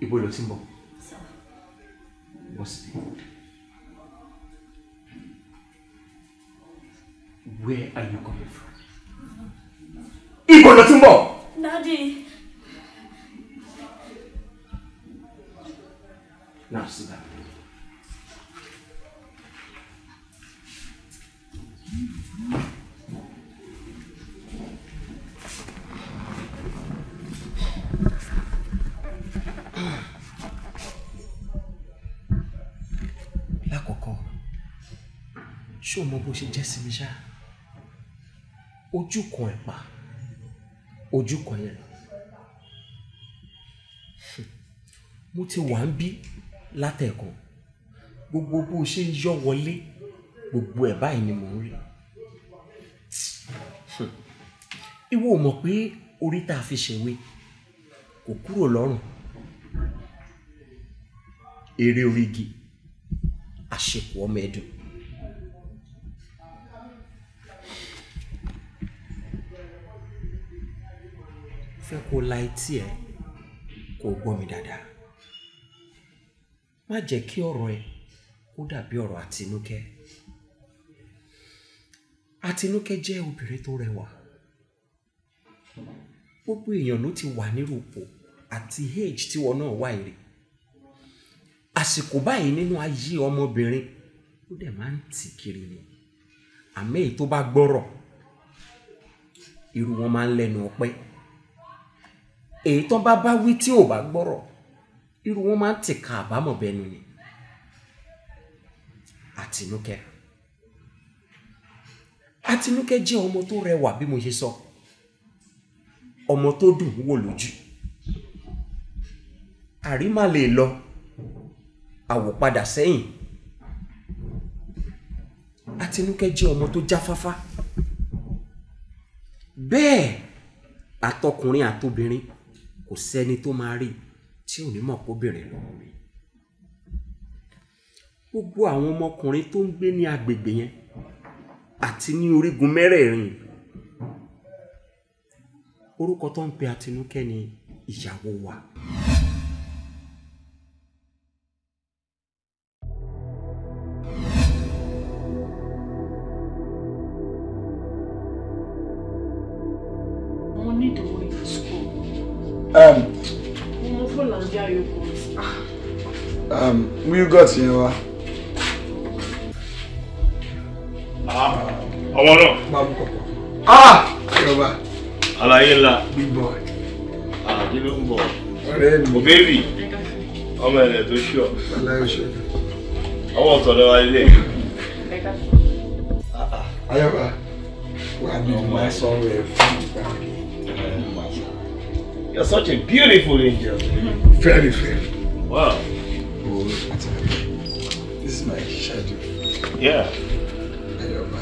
Ibo lo ti ń bọ̀? What's it? Where are you coming from? Ibo lo ti ń bọ̀? Daddy. Now sit down. Lákọ̀ọ́kọ́, ṣé o mọ bó ṣe jẹ́ sí mi ṣá? Ojú kan ẹ̀pà, ojú kan yẹn. Mo ti wà ń bí látẹ̀kọ̀. Gbogbo bó ṣe ń yọ wọlé, gbogbo ẹ̀ báyìí ni mò ń rí. Ìwọ mọ̀ pé orí tá a fi ṣèwé kò kúrò lọ́rùn. Eré orí igi, àṣekù ọmọ ẹ̀dùn. Fẹ́ kó la etí ẹ̀ kó gbọ́ mi dáadáa. Má jẹ́ kí ọ̀rọ̀ ẹ kó dàbí ọ̀rọ̀ Àtinúkẹ́. Àtinúkẹ́ jẹ́ obìnrin tó rẹwà. Gbogbo èèyàn ló ti wà nírúpò àti age tí wọn náà wà ire. Àsìkò báyìí nínú ayé ọmọbìnrin ó dẹ̀ máa ń tì kiri ni. Àmọ́ èyí tó bá gbọ́rọ̀, irú wọn máa ń lẹ́nu ọpẹ́. Èyí tó bá wí tí ò bá gbọ́rọ̀, irú wọn máa ń tìka àbámọ̀ bẹnu ni. Àtinúkẹ́ jẹ́ ọmọ tó rẹwà bí mo ṣe sọ. Ọmọ tó dùn wò lójú. Àrímà lè lọ, àwòpadà sẹ́yìn. Àtinúkẹ́ jẹ́ ọmọ tó jáfáfá. Bẹ́ẹ̀ àtọkùnrin àtobìnrin kò sẹ́ni tó máa rí tí ò ní mọ̀ kóbìnrin lọ́wọ́ mi. Gbogbo àwọn ọmọkùnrin tó ń gbé ní agbègbè yẹn àti ní orígun mẹ́rẹ̀ẹ̀rin, orúkọ tó ń pe Àtinúkẹ́ ni ìyàwó wa. Mo need to go to school. Mo fún Landia yogurt. Mú yogurt yẹn wá. Ọmọ náà. Máa mú kọ̀kọ̀. Yorùbá. Àlàyé ńlá. Big boy. Kí ló ń bọ̀? Ọ̀rẹ́ mi. O bébì. Ọmọ ẹ̀rẹ̀ tó ṣọ̀. Aláyọ̀ ṣe. Ọwọ́ ọ̀tọ̀lọ́ wa ilé. Ayọ̀bá. Wà ní ọmọ sọ̀rọ̀ ẹ̀ fún ìgbà. You're such a beautiful angel. Very, very. Wow. Oh, this is my schedule. Yeah. Ayọ̀bá.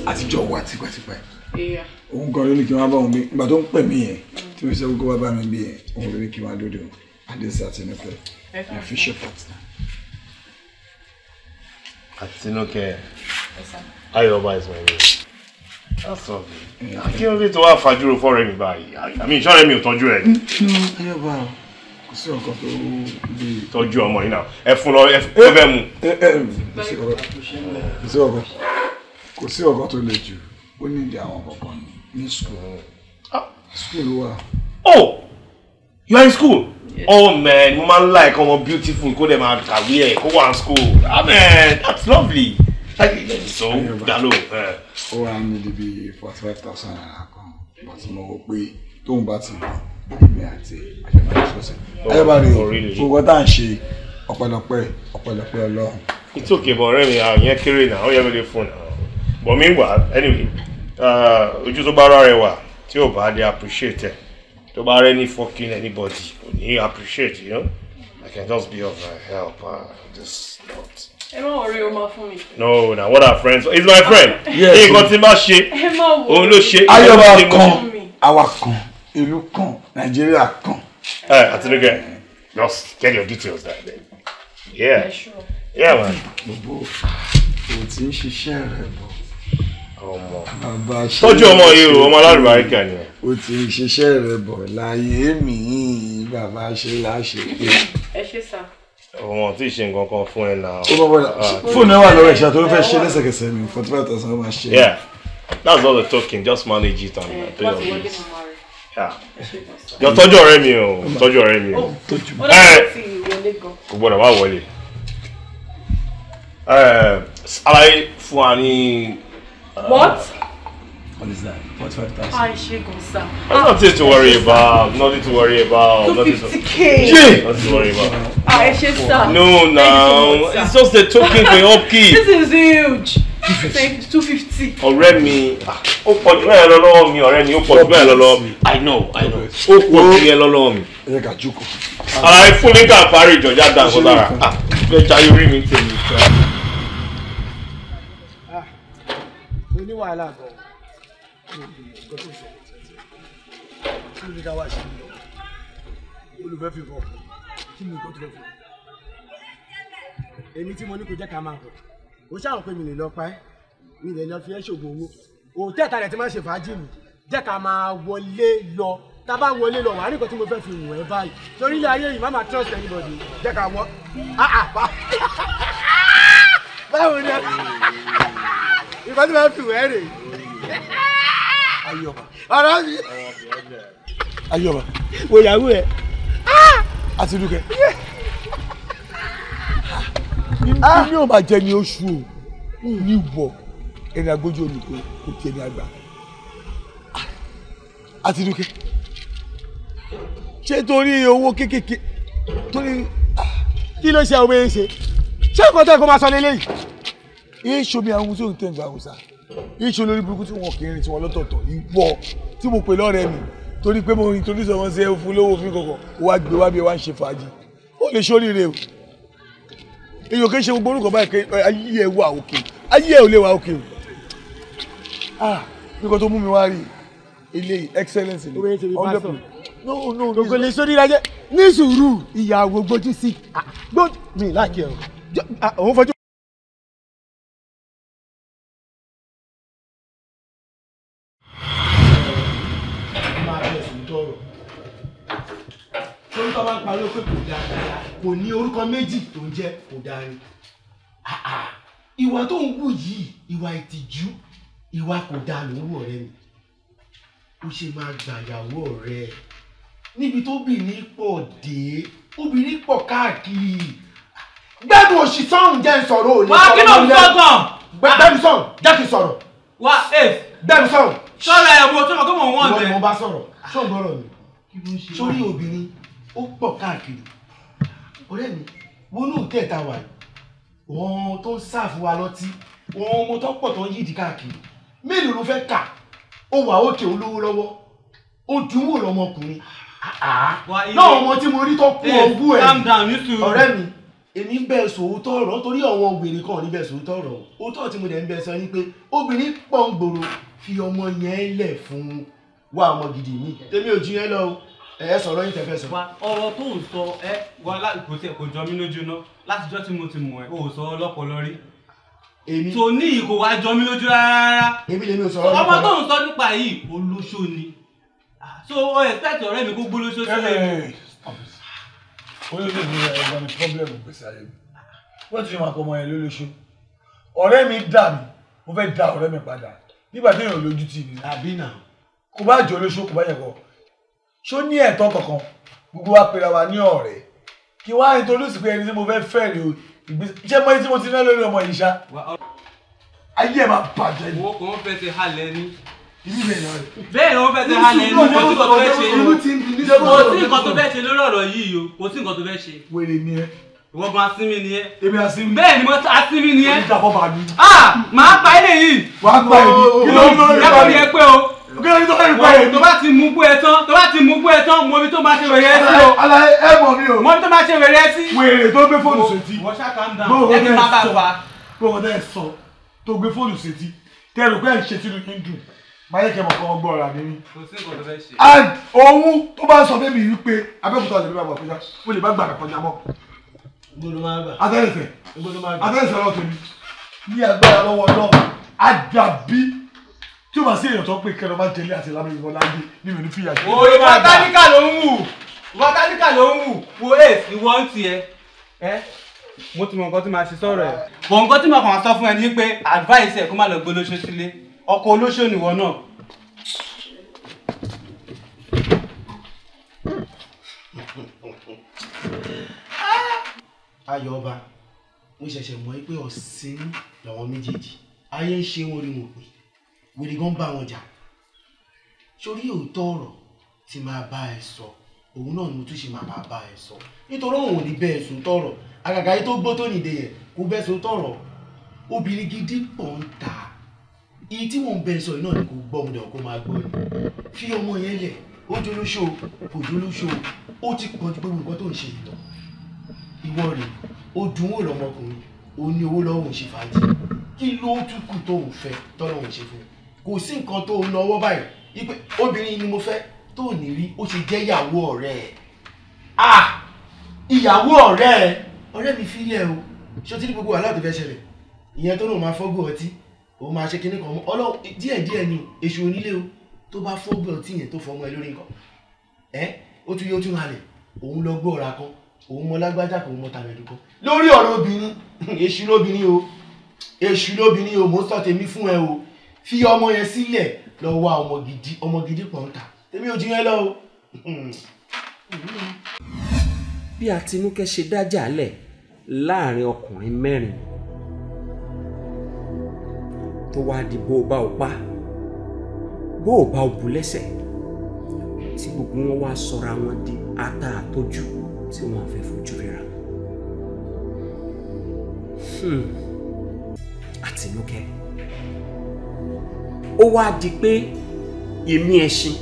Àtijọ́ wà tipẹ́tipẹ́. Yeah. Òun kan ló ní kí wọ́n bá òun bí. Ìgbà tó ń pè mí yẹn, tí mo ṣe kó wá bá mi bí yẹn, òun ló ní kí wọ́n dúdú. Adéṣe Àtinúkẹ́. My official partner. Àtinúkẹ́. Ayọ̀bá is my name. That's lovely. Kí ló dé tó wá fàjúrò fọ́rẹ́ mi báyìí? Àmì ìṣọ́rẹ́ mi ò tọ́jú ẹ̀. Ayọ̀bá kò sí ọkọ̀ tó bí. Tọ́jú ọmọ yìí náà. Ẹ fún lọ, ẹ fẹ́ mu. Kò sí ọkọ̀ tó le jù. Ó ní ìdí àwọn kọ̀ọ̀kan ní school. School wa. Oh! You are in school? Yes. Oh man, mo máa ń like ọmọ beautiful kó dẹ̀ máa kàwé ẹ̀ kó wà in school. Ah man, that's lovely. So, dalo. Ó wà ní ibi 45,000 naira kan. But mo wò pé tóun bá ti èmi àti àjọba ìṣọ́sẹ̀. Ayọ̀bá rè gbogbo tá à ń ṣe ọ̀pẹ̀lọpẹ̀ Ọlọ́run. It's okay, but ọ̀rẹ́ mi àyẹn kéré náà, ó yẹ mi lè fún náà. But meanwhile, anyway, ojú tó bá rà rẹ̀ wà tí ò bá dé appreciate ẹ̀. Tó bá rẹ́ ní fucking anybody, kò ní appreciate, you know? I can just be of help. Just not. Ẹ má worry o máa fún mi. No, now what are friends? He's my friend. Yes. Nǹkan tí n bá ṣe. Ẹ má worry. Òun ló ṣe. Ayọ̀bá kan, àwa kan, ìlú kan, Nàìjíríà kan. Àtinúkẹ́, just get your details there then. Yeah. Yeah, sure. Yeah, man. Gbogbo o ti ń ṣiṣẹ́ rẹ̀ bọ̀. Tọ́jú ọmọ yìí o, ọmọ alárùbáríkà ni. O ti ń ṣiṣẹ́ rẹ̀ bọ̀ láyé mi bàbá ṣe láṣẹ. Ẹ ṣé sà. Ọmọ tí ṣe nǹkan kan fún ẹ náà. Fóònù ẹ wà lọ́wọ́ ẹ̀ṣẹ̀ tó fẹ́ ṣe lẹ́sẹ̀kẹsẹ̀ mi 45,000 máa ṣe. Yeah, that's all the talking, just manage it and do your business. Yeah. Yọ tọ́jú ọ̀rẹ́ mi o, tọ́jú ọ̀rẹ́ mi o. Kò gbọ́dọ̀ wá wọlé. Àlàyé fún wa ní. What? What is that? 45,000. I should go, sir. Nothing to worry about. Nothing to worry about. 250K. Yeah. Nothing to worry about. I should, sir. No, no. It's just a token for your upkeep. This is huge. Thank you. 250. Ọ̀rẹ́ mi, ó pọ̀ jù bẹ́ẹ̀ lọ́wọ́ mi. Ọ̀rẹ́ mi, ó pọ̀ jù bẹ́ẹ̀ lọ́wọ́ mi. I know. Ó pọ̀ jù bẹ́ẹ̀ lọ́wọ́ mi. Ẹ ká jókòó. Àlàyé fún mi ká parí ìjọ̀jà dàgbọ́ lára. Bẹ́ẹ̀ jayé orí mi tèmi. Mo ní wàhálà gan. Kí ni ká wá ṣe? Olùfẹ́ fi bọ̀. Kí ni nǹkan tó lọ fún? Èmi tí mo ní kò jẹ́ ká máa bọ̀. Ó ṣàrò pé mi lè lọ pa ẹ́. Mi lè lọ fi ẹ́ ṣògùn owó. Òtẹ́ẹ̀ta rẹ̀ ti máa ń ṣe fàájì mi. Jẹ́ ká máa wọlé lọ. Tá bá wọlé lọ, wà á rí nǹkan tí mo fẹ́ fi wọ̀n ẹ́ báyìí. Torí ilé ayé yìí, má máa trust anybody. Jẹ́ ká wọ́. Báwo ni ìfẹ́ tí wọ́n fi wẹ́ rè? Ayọ̀bá. Ọ̀rọ̀ mi. Ayọ̀bá. Wo ìyàwó ẹ̀. Àti Dúkẹ́. Ní ò máa jẹ ní oṣù o, ní wọ̀ ẹni agbójú olùkọ́ kò tiẹ̀ ní àgbà. Àti Dúkẹ́. Ṣé torí owó kéékèèké torí kí ló ṣe àwọn èèyàn ṣe? Ṣé nǹkan tẹ́ kó máa sọ lélẹ́yìí? Èso mi àwọn tí ò ń tẹ̀ ń gba àwùsá. Èso lórí burúkú tí wọn kì í rìn tí wọn lọ́tọ̀ọ̀tọ̀. Ìwọ tí mo pè lọ́rẹ́ mi torí pé mo introduce wọn sí fún lówó fún kọ̀kọ̀ wá gbé wá bí wá ń ṣe fàájì. Ó lè ṣoríire o. Èyí ò kí ń ṣe gbogbo orúkọ báyìí pé ayé ẹ̀ wà òkè. Ayé ẹ̀ ò lè wà òkè o. Nígbà tó mú mi wá rí eléyìí excellence ni. No. Gbogbo lè sórí ìdájẹ́ ní sùúrù ìyàwó gbójú sí. Gbójú mi láàkì ẹ̀ o. Òun fojú. Torí tó bá ń parí pé kò dáa kò ní orúkọ méjì tó ń jẹ́ kò dáa ni. Ìwà tó ń wù yìí ìwà ìtìjú ìwà kò dáa lówó ọ̀rẹ́ mi. Ó ṣe máa gbàyàwó ọ̀rẹ́ níbi tó obìnrin pọ̀ dé obìnrin pọ̀ káàkiri. Gbẹ́nu òṣì sọ́run jẹ́ ń sọ̀rọ̀ òní. Wá kí ló ń sọ gan? Gbẹ́nu sọ̀run jẹ́ kí n sọ̀rọ̀. Wá Gbẹ́nu sọ̀run. Sọ́ra ẹ̀ mo tó mọ̀ kó mọ̀ wọ́n bẹ̀. Ìwọ ni mo bá sọ̀rọ̀. Ṣọ́gbọ́rọ̀ mi. Sórí obìnrin ó pọ̀ káàkiri. Ọ̀rẹ́ mi wọnú òtẹ́ẹ̀ta wà wọ́n tó ń sáàfù wa lọ́tí wọ́n ọmọ tó pọ̀ tó ń yídi káàkiri. Mélòó ló fẹ́ kà? Ó wà òkè olówó lọ́wọ́. Ó dùn wò lọ́mọkùnrin. Náà ọmọ tí mo rí tó kú ogún ẹ̀. Calm down nítorí. Ọ̀rẹ́ mi èmi ń bẹ sòótọ́ ọ̀rọ̀ torí àwọn obìnrin kan ní bẹ sòótọ́ ọ̀rọ̀. Òótọ́ tí mo dẹ̀ ń bẹ sọ ni pé obìnrin pọ̀ ń gbòòrò fi ọmọ yẹn lẹ̀ fún wa ọmọ gidi mi. Tèmi ò ju yẹn lọ o. Ẹ sọ̀rọ̀ yín tẹ́fẹ́ sọ. Ọ̀rọ̀ tó ń sọ kò jọ mí lójú ná látijọ́ tí mo ti mọ̀ ẹ́ o sọ ọlọ́pọlọ rí. Èmi tó ní ìkó wá jọ mí lójú rárá. Èmi lèmi ò sọ̀rọ̀ ọmọ tó ń sọ nípa yìí olóṣó ni. So o expect ọ̀rẹ́ mi kó gbólóṣó sílẹ̀. Olóṣó ni ẹ̀gbọ́n mi problem gbèsè ayé mi. Wọ́n ti ṣe máa kọ́ ọmọ yẹn lólóṣó. Ọ̀rẹ́ mi dà mí, mo fẹ́ da ọ̀rẹ́ mi padà. Nígbà tí èèyàn lójú tì mí. Àbí náà. Kò bá jọ olóṣó kò bá yẹ kọ́. Ṣó ní ẹ̀tọ́ kankan gbogbo wa pera wa ní ọ̀rẹ́ kí wá introduce pé ẹni tí mo fẹ́ fẹ́ rè o iṣẹ́ mọ́ tí mo ti ná lórí ọmọ yìí ṣá ayé ẹ̀ máa bàjẹ́ ni. Owó kan wọ́n fẹ́ ti halẹ̀ ní. Ibi bẹ́ẹ̀ náà rẹ̀. Bẹ́ẹ̀ ni wọ́n fẹ́ ti halẹ̀ ní. Kò sí nǹkan tó fẹ́ ṣe. Kò sí nǹkan tó fẹ́ ṣe lórí ọ̀rọ̀ yìí o. Kò sí nǹkan tó fẹ́ ṣe. Wèrè ni ẹ. Ìwọ gan asínmi ni ẹ. Èmi asínmi. Bẹ́ẹ̀ ni mo asínmi ni ẹ. Èmi dàpọ̀ bàbí. Màá pa ilé yìí. Wàá pa èmi. Kí ló ń lórí pa mi? Ẹ pé o. Kí ló ń lórí pa èmi? Tó bá ti mú bú ẹ tán, mo ibi tó máa ṣe wèrè ẹ sí o. Alaye ẹ mọ̀ mi o. Mo ibi tó máa ṣe wèrè ẹ sí. Wèrè tó gbé fóònù sétí. Wọ́n ṣá calm down. Ẹ ti máa bá fa. Gbọ́dọ̀ tẹ́ ẹ sọ tó gbé fóònù sétí. Tẹ́ ẹ rò pé ẹ̀ ń ṣe tí ló ń dùn. Máa yẹ kẹ́ mọ̀ kọ́ wọn gbọ́ ọ̀rọ̀ àmì mi. Kò sí nǹkan tó fẹ́ ṣe. And òun tó bá sọ bébì yìí pé Abẹ́òkúta lè bí bàbá kọjá ó lè bá gbàgbà kọjá mọ́. Gbọ́dọ̀ máa gbà. Atẹ́lẹ̀fẹ̀ Gbọ́dọ̀ máa gbà. Atẹ́lẹ̀fẹ̀ lọ́wọ́ tèmi ní agbára lọ́wọ́ náà àdàbí tí ó bá sí èèyàn tó pé kẹrọ máa tẹ̀lé àti lábẹ́ ìwọ láyé nínú ní fìyà jẹ. Òye mẹkáníkà ló ń wù. Mọ̀tálíkà ló ń wù wo èsì ìwọ ń tiẹ̀. Mo ti mọ nǹkan tí màá ṣe sọ̀rọ̀ ẹ̀. Bọ̀ nǹkan tí mo kàn sọ fún ẹ ní pé advice ẹ̀ kó má lọ gbé olóṣó sílé. Ọkọ olóṣó nìwọ náà. Ayọ̀ ọba, mo ṣẹ̀ṣẹ̀ mọ̀ pé ọ̀sìn làwọn méjèèjì. Ayé ń ṣe wọn rí wọn pé wèrè gan bá wọn jà. Sórí òótọ́ ọ̀rọ̀ tí máa bá ẹ sọ, òun náà ni mo tún ṣe máa bá ẹ sọ. Nítorí òun ò ní bẹ́ẹ̀ sùn tọ̀rọ̀. Àgàgà yìí tó gbó tó nìde yẹn kò bẹ́ẹ̀ sùn tọ̀rọ̀. Obìnrin gidi pọ̀ ń ta. Iye tí wọ́n ń bẹ́ẹ̀ sọ náà ni kò gbọ́ ọmọdé kó máa gbọ́ ẹ. Fi ọmọ yẹn lẹ̀, ó jólóṣó, kò jólóṣó, ó ti pọ̀ ju gbogbo nǹkan tó ń ṣe yìí lọ. Ìwọ rẹ̀, ó dùn ún lọ́mọkùnrin, ó ní owó lọ́wọ́ òun ṣe fàájì. Kí ló tún kù tó ń fẹ́ tọ́lọ́run ṣe fún un? Kò sí nǹkan tó ń náwó báyìí. Ipe obìnrin ni mo fẹ́ tó ní rí, ó ṣe jẹ́ ìyàwó ọ̀rẹ́ ẹ̀. Ìyàwó ọ̀rẹ́ ẹ̀. Ọ̀rẹ́ mi fílẹ̀ o. Ṣé o ti ní gbogbo wàhálà tó fẹ́ ṣẹlẹ̀? Ìyẹn tó náà máa fọ́gbó ọtí, ó máa ṣe kinní kan mọ́. Ọlọ́run díẹ̀díẹ̀ ni èṣù onílé o. Tó bá fọ́gbó ọtí yẹn tó fọmọ ẹ lórí nǹkan. Ó tún yóò tún halẹ̀. Òun lọ gbọ́ ọ̀rá kan. Òun mọ lágbájá kò mọ tàbẹ̀dù kan. Lórí ọ̀rọ̀ obìnrin, èṣù lóbìnrin o. Èṣù lóbìnrin o, mo sọ tèmi fún ẹ o. Fi ọmọ yẹn sílẹ̀ lọ wá ọmọ gidi pọ̀ ń tà. Tèmi ò jí yẹn lọ o. Bí Àtinúkẹ́ ṣe dájà lẹ̀ láàrin ọkùnrin mẹ́rin tó wá di bó bá o pa bó o bá o bù lẹ́sẹ̀ tí gbogbo wọn wá sọra wọn di ata àtọ́jú tí wọn fẹ́ fojú ríra. Àtinúkẹ́ ó wá di pé èmi ẹṣin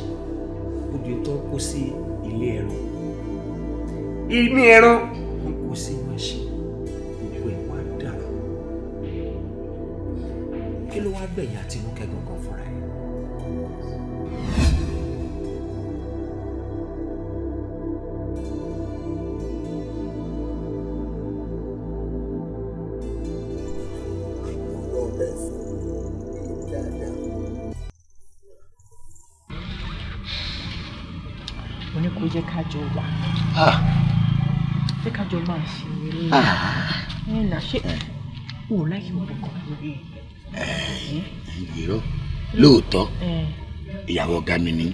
ó di tó ń kó sí ilé ẹran. Ìmí ẹran wọn kò sí wọn ṣe gbogbo ẹ̀ wá dàrú. Kí ló wá gbẹ̀yìn Àtinúkẹ́ gangan fúnra ẹ̀? Mo ní kó jẹ́ ká jọ wà. Jẹ́ ká jọ máa ṣe eré. Nà ṣé o ò láyé wọn kọ̀ọ̀kan lórí ẹ̀? Irọ́ lóòótọ́ ìyàwó ọ̀gá mi ni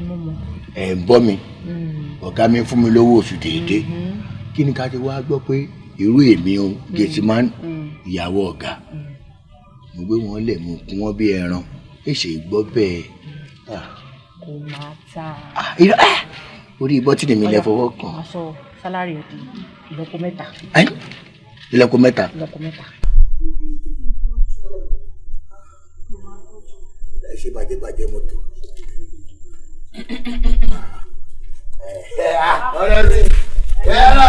Mo mọ̀. ẹ̀ ń bọ́ mi ọ̀gá mi fún mi lówó oṣù déédéé kí ni ká ti wá gbọ́ pé irú èmi o gẹ̀tìmán ìyàwó ọ̀gá mo gbé wọn lẹ̀ mú kún wọn bí ẹran èsè gbọ́ bẹ́ẹ̀. Kò máa ta. Orí bọ́tìnì mi lẹ fọwọ́ kàn. Wọ́n sọ sálárì ẹ̀ di ìlọ́po mẹ́ta. Ìlọ́po mẹ́ta. Ìlọ́po mẹ́ta. Ẹ ṣe bàjẹ́ mọ́tò. Ọ̀rẹ́ mi kẹ́rọ.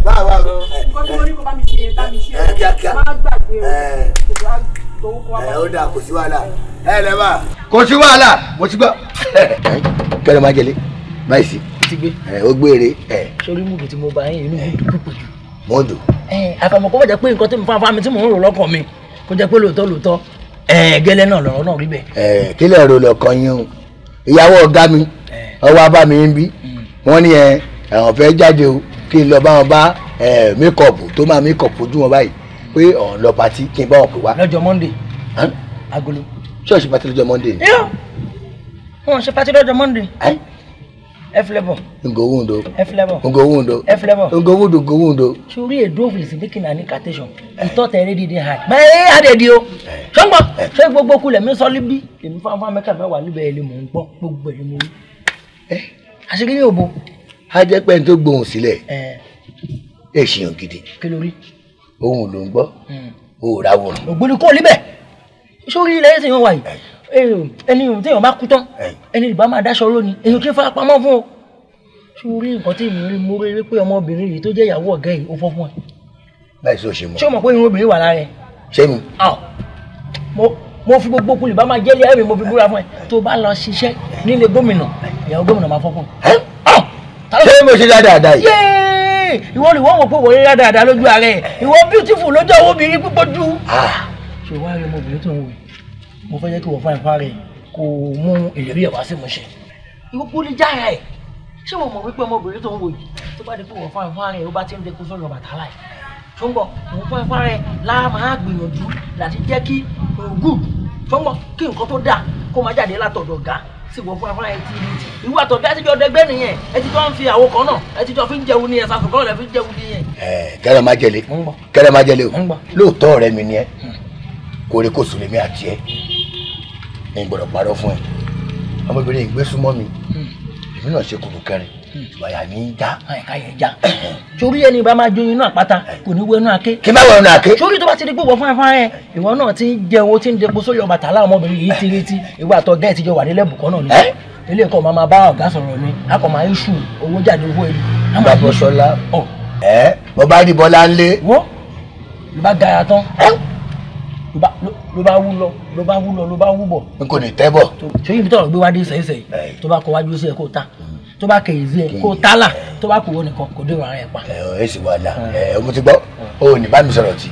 Báwa lọ. Nǹkan tí mo ní kó bá mi ṣe kíákíá. Má gbàgbé o. Ó dà kò sí wàhálà. Lẹ́bà. Kò sí wàhálà mo ti gbọ́. Kẹ́rọ máa jẹlé báyìí sí. Ti gbé. Ó gbére. Sórí múdù tí mo bá yín inú múdù púpọ̀ jù. Mọ́dù. Àfàmọ́ kó má jẹ́ pé nǹkan tí mo fáfá mi tí mò ń rò lọ́kàn mi kó jẹ́ pé lóòótọ́ gẹ́lẹ́ náà lọ́rọ̀ náà rí bẹ́ẹ̀. Kí lè rò lọ́kàn yín o ìyàwó ọ̀gá mi ọwọ́ abá mi ń bí wọ́n ní àwọn fẹ́ jáde o kí n lọ bá wọn bá mékọ̀pù tó máa mékọ̀pù ojú wọn báyìí pé ọ̀n lọ pàtí kí n bá wọn pè wá. Lọ́jọ́ Monday agolo. Ṣọ́ọ̀ṣì pàtí lọ́jọ́ Monday ni. Wọ́n ṣe pàtí lọ́jọ́ Monday. F-level. Ngowundo. F-level. Ngowundo. F-level. Ngowundo. Sori edo of is making an incantation. He thought I already did hard. But he had a deal. Ṣọ́ngbọ́ ṣé gbogbo kulẹ̀ mi sọ líbí èmi fáfá mẹ́ka mẹ́wàá níbẹ̀ ẹni mò ń gbọ́ gbogbo ẹni mo rí. Àṣírí yóò bo. A jẹ́ pé n tó gbohùn sílẹ̀ èsìyàn gidi. Kí ló rí? Ohun ló ń gbọ́. Òòrà wòrán. Ògbóni kò líbẹ̀. Sori ilẹ̀ ẹ̀sìn wọn wà yìí. Ẹni tí èèyàn bá kú tán ẹni ìbá máa dáṣọ lónìí èèyàn kí n fara pamọ́ fún o. Sórí nǹkan tí mi rí mo rí pé ọmọbìnrin yìí tó jẹ́ ìyàwó ọ̀gá yìí ó fọ́ fún ẹ. Báyìí sí o ṣe mọ̀. Ṣé o mọ̀ pé irun obìnrin wà lára ẹ? Ṣé mi? Mo fi gbogbo kulè bá máa jẹ́lé ẹ̀mí mo fi búra fún ẹ tó bá lọ ṣiṣẹ́ nílé gómìnà ìyàwó gómìnà máa fọ́ fún ẹ. Ṣé mo ṣe dáadáa yìí? Ìwọ ni wọ́n wò pé wọ́n rí dáadáa lójú ara ẹ̀ ìwọ beautiful lójú àwọn obìnrin púpọ̀ jù. Ṣé wàá rí ọmọbìnrin tó ń wò mo fẹ́ jẹ́ kí wọ́n fáìn fáre kó mú ìlérí ẹ̀ wá sí mo ṣe. Ìwọ kúlí jára ẹ̀ ṣé mo mọ̀ wípé ọmọbìnrin tó ń wò yìí tó bá di pé wọ́n fún ẹ̀fọn rẹ̀ ó bá ti ń dẹkun sọ́yọ̀ Ọbàtálá yìí tó ń bọ̀ òun fún ẹ̀fọn rẹ̀ láà máa gbìyànjú láti jẹ́ kí good tó ń bọ̀ kí nǹkan tó dáa kó máa jáde látọ̀dọ̀ ọ̀gá sí wọ́n fún ẹ̀fọn rẹ̀ ti rí ti ìwé àtọ̀gá ẹ ti jọ dẹgbẹ́ nìyẹn ẹ ti jọ ń fi àwo kan náà ẹ ti jọ fi ń jẹun nìyẹn sàfù kan rẹ̀ fi ń jẹun nìyẹn. kẹrẹ má jẹlé o lóòótọ́ ọ̀rẹ́ mi ni ẹ kórè kò sùn lèmi àti ẹ ní gbọ́dọ̀ parọ́ fún ẹ ọmọbìnrin ìgbé súnmọ́ mi èmi náà ṣe kùrù kẹrin ìwàyà ní í já àyíká yẹn já sórí ẹni bá máa jó inú àpáta kò ní wọ inú àké kí n bá wọ inú àké sórí tó bá ti di gbogbo fún ẹfọn rẹ ìwọ náà ti ń jẹun ó ti ń depo sórí Ọbàtálá ọmọbìnrin yìí ti retí ìwà àtọ̀gá ẹ ti jọ wà nílẹ̀ bùkọ́ náà ni ilé ẹ̀kọ́ máa bá ọ̀gá sọ̀rọ̀ ni a kò máa ń ṣù owó jáde owó èlò. bàbá Ṣọlá bọ́ bá rí Bọ́lá ńlé. wọ́n ló bá gara tán ló bá wú lọ ló bá wú bọ̀. n kò ní tẹ́ bọ̀. ṣé ibi tọ̀rọ̀ gbé wá dé sẹ́yìn tó bá kọ wájú sí ẹ kó ta tó bá kẹ̀yìn sí ẹ kó tálà tó bá kúrò nìkan kò dé ìrọ̀rùn ẹ̀ pa. ẹ sì wà lá mo ti gbọ́ o ò ní bá mi sọ̀rọ̀ tì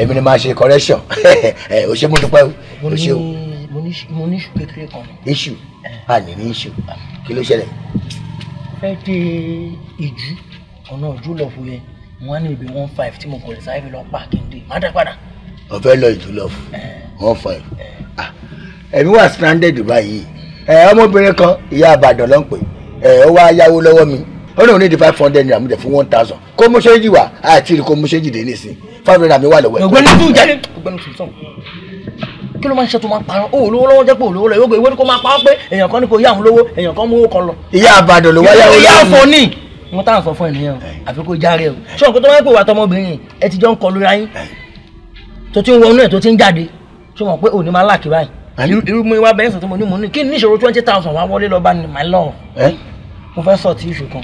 èmi ni máa ṣe correction o ṣe mo dúpẹ́ o ṣe o. mo ní iṣu kékeré kan. iṣu a ní iṣu kí ló ṣẹlẹ̀. fẹ́ dé ìjú ọ̀nà ojú lọ fún yẹn wọ́n á ní ibi 15 tí mo kọ̀ lè sáré lọ pa Akande má dá padà. wọ́n fẹ́ lọ ìjú lọ fún 15 ẹ̀mí wà stranded báyìí ọmọbìnrin kan ìyá Ìbàdàn ló ń pè ó wá yáwó lọ́wọ́ mi ó ní òun ní di 500 naira mo jẹ fún 1000 kó mú ṣéjì wá àti kó mú ṣéjì dé nísìn 500 naira mi wà lọ́wọ́ ẹ̀. ọ̀gbẹ́ni tún jáde ọ̀gbẹ́ni tún sọ kí ló máa ń ṣe tó máa ń parọ́ ó olówó lọ́wọ́ jẹ́ pé olówó lọ ìwé ni kó máa parọ́ pé èèyàn kan ní kò yá àwọn lówó èèyàn kan mú owó kan lọ. ìyá Ìbàdàn ló wá yáwó lọ́wọ́ mi. ìyá ọ̀fọ̀ ní mo tá à ń sọ fún ènìyàn àfi kó járe o ṣé òun kó tó máa ń pè wá tọmọbìnrin ẹ ti jọ ń kọlu ra yín tó ti ń wọnú ẹ tó ti ń jáde ṣé wọn pé òní máa láàkì báyìí irú mi wá bẹ́ẹ̀ sọ tí mo ní kí ní ìṣòro 20,000 wá wọlé lọ́ba ní my love mo fẹ́ sọ tí ìṣù kan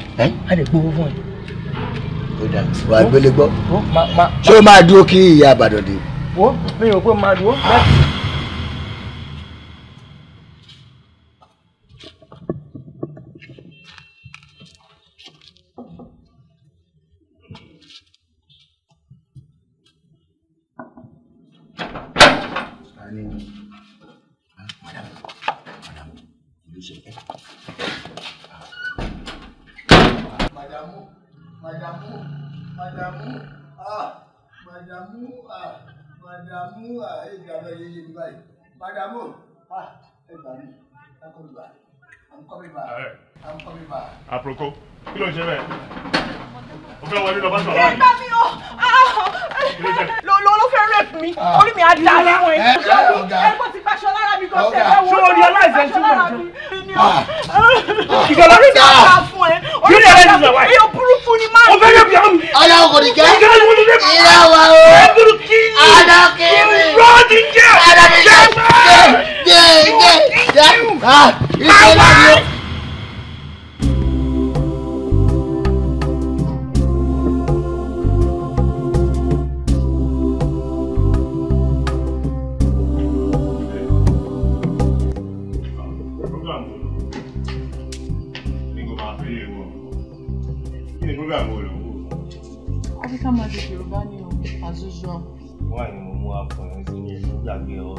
á lè gbowó fún ẹ. ó dà wà gbélé gbọ́ ṣé o máa dúró kí ìyá Ìbàdàn dé. wo mi rò pé máa dúró. Aproko, kí ló ń ṣe bẹ́ẹ̀? O fẹ́ wọlé lọ bá sọ̀rọ̀. Ẹ gbà mí o! Ló fẹ́ rẹ̀ fún mi, orí mi á dá láwọn ẹ̀. Ẹgbọ́n ti gbaṣọ lára mi kan tẹ̀ ẹ́ wọ́n. Ṣé o rí aláìsẹ̀ tí mo jọ? Ìjọba mi dá fún ẹ. Kí ni ẹ̀rẹ́ ti sọ wáyé? Èèyàn burúkú ni máa ń. O fẹ́ yẹ bíyàwó mi. Ọlọ́run kò ní jẹ́. Ìyá wa o. Ẹgbẹ́rún kí ni? Adakiri. Rọ́ọ̀dì jẹ́. Adakiri. Ìṣe láti o. African Magic Yoruba ni o, as usual. Why ni mo mú afọ ẹ̀ sí ní ìlú gbàgbé ọ̀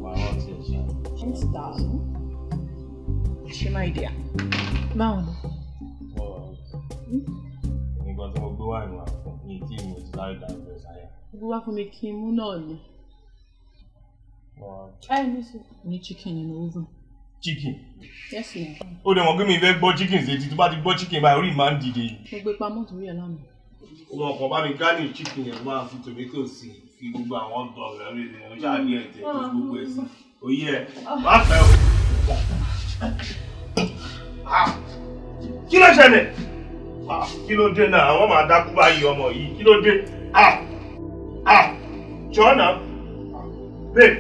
àwọn ọ̀tí ẹ̀ ṣe? Thanks, darling. Ṣé máa ìdíyà? Báwo ni? Nígbà tí mo gbé wá ìwà fún mi tí mo ti láì dàgbé sáyà. Gbé wá fún mi kí n mú náà ni. Ẹ ní sùn. Ní chicken nínú oven. Chicken? Yes, ma'am. Ó dẹ̀ mọ̀ pé mi fẹ́ gbọ́ chicken ṣe tí tó bá ti gbọ́ chicken báyìí orí máa ń dìde. Mo gbé pamọ́ torí ẹ̀ lánàá. Wọ́n kàn bá mi gánì chicken yẹn máa fi tomato sí fi gbogbo àwọn ọ̀dọ́ rẹ̀ rí ni ọjà ní ẹ̀jẹ̀ tó gbogbo ẹ̀ sí. Oyè ẹ̀ má fẹ́ o. Kí ló ṣẹlẹ̀? Kí ló dé náà? Àwọn máa dákú báyìí ọmọ yìí. Kí ló dé? Jọ́nà. Babe.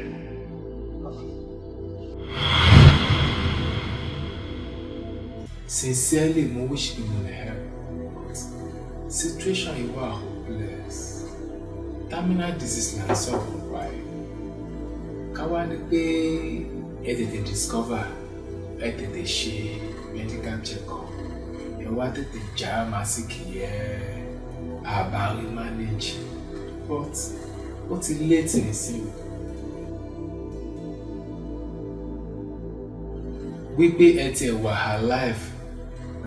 Sincerely, mo wish you would help. Situation you are hopeless. Terminal disease na solve right. Káwá ni pé ẹ tètè discover, ẹ tètè ṣe medical check-up. Ẹ wá tètè já màsíkì yẹ àbáwí manage. But ó ti late nísìnyí. Wípé ẹ ti wà alive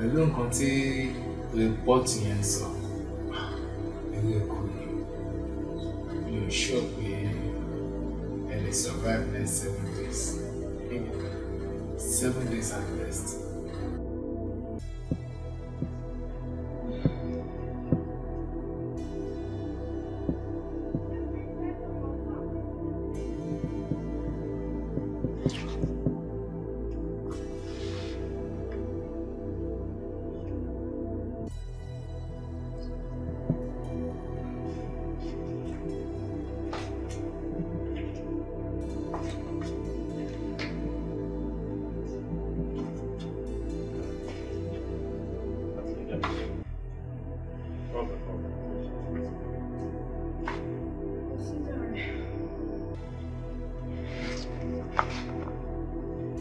pẹ̀lú nǹkan tí report yẹn sọ ewé kú ni mi ò sọ pé ẹ lè survive next 7 days 7 days at best.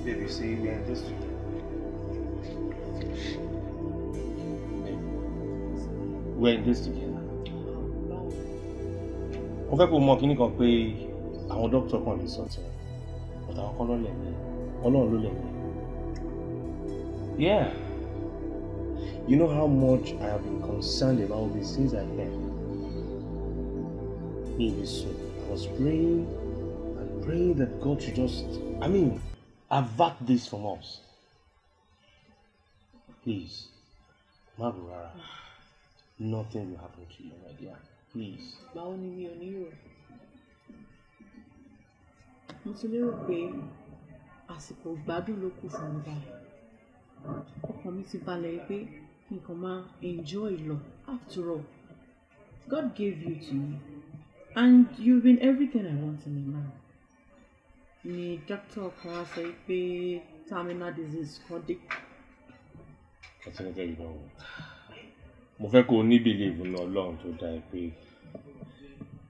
Baby, see, we are just together. We're in this together. Mo fẹ́ kó mọ̀ kíní kan pé àwọn dókítà kan lè sọ tiwọn, but àwọn kan ló lẹ̀mí, Ọlọ́run ló lẹ̀mí. Yeah. You know how much I have been concerned about this since I heard. Maybe soon. I was praying and praying that God should just, avert this from us. Please, Magurara, nothing will happen to you, my dear. Please. Báwo ni mi ò ní rò? Mo ti lérò pé àsìkò gbádùn ló kù fún mi báyìí. Ọkàn mi ti balẹ̀ pé nǹkan máa enjoy lọ. After all, God gave you to me, and you've been everything I want in a man. Ni doctor kan wá sọ pé terminal disease kan dé. Ọtí ní kẹ́yìn náà. Mo fẹ́ kó o ní believe nínú Ọlọ́run tó dá ẹ pé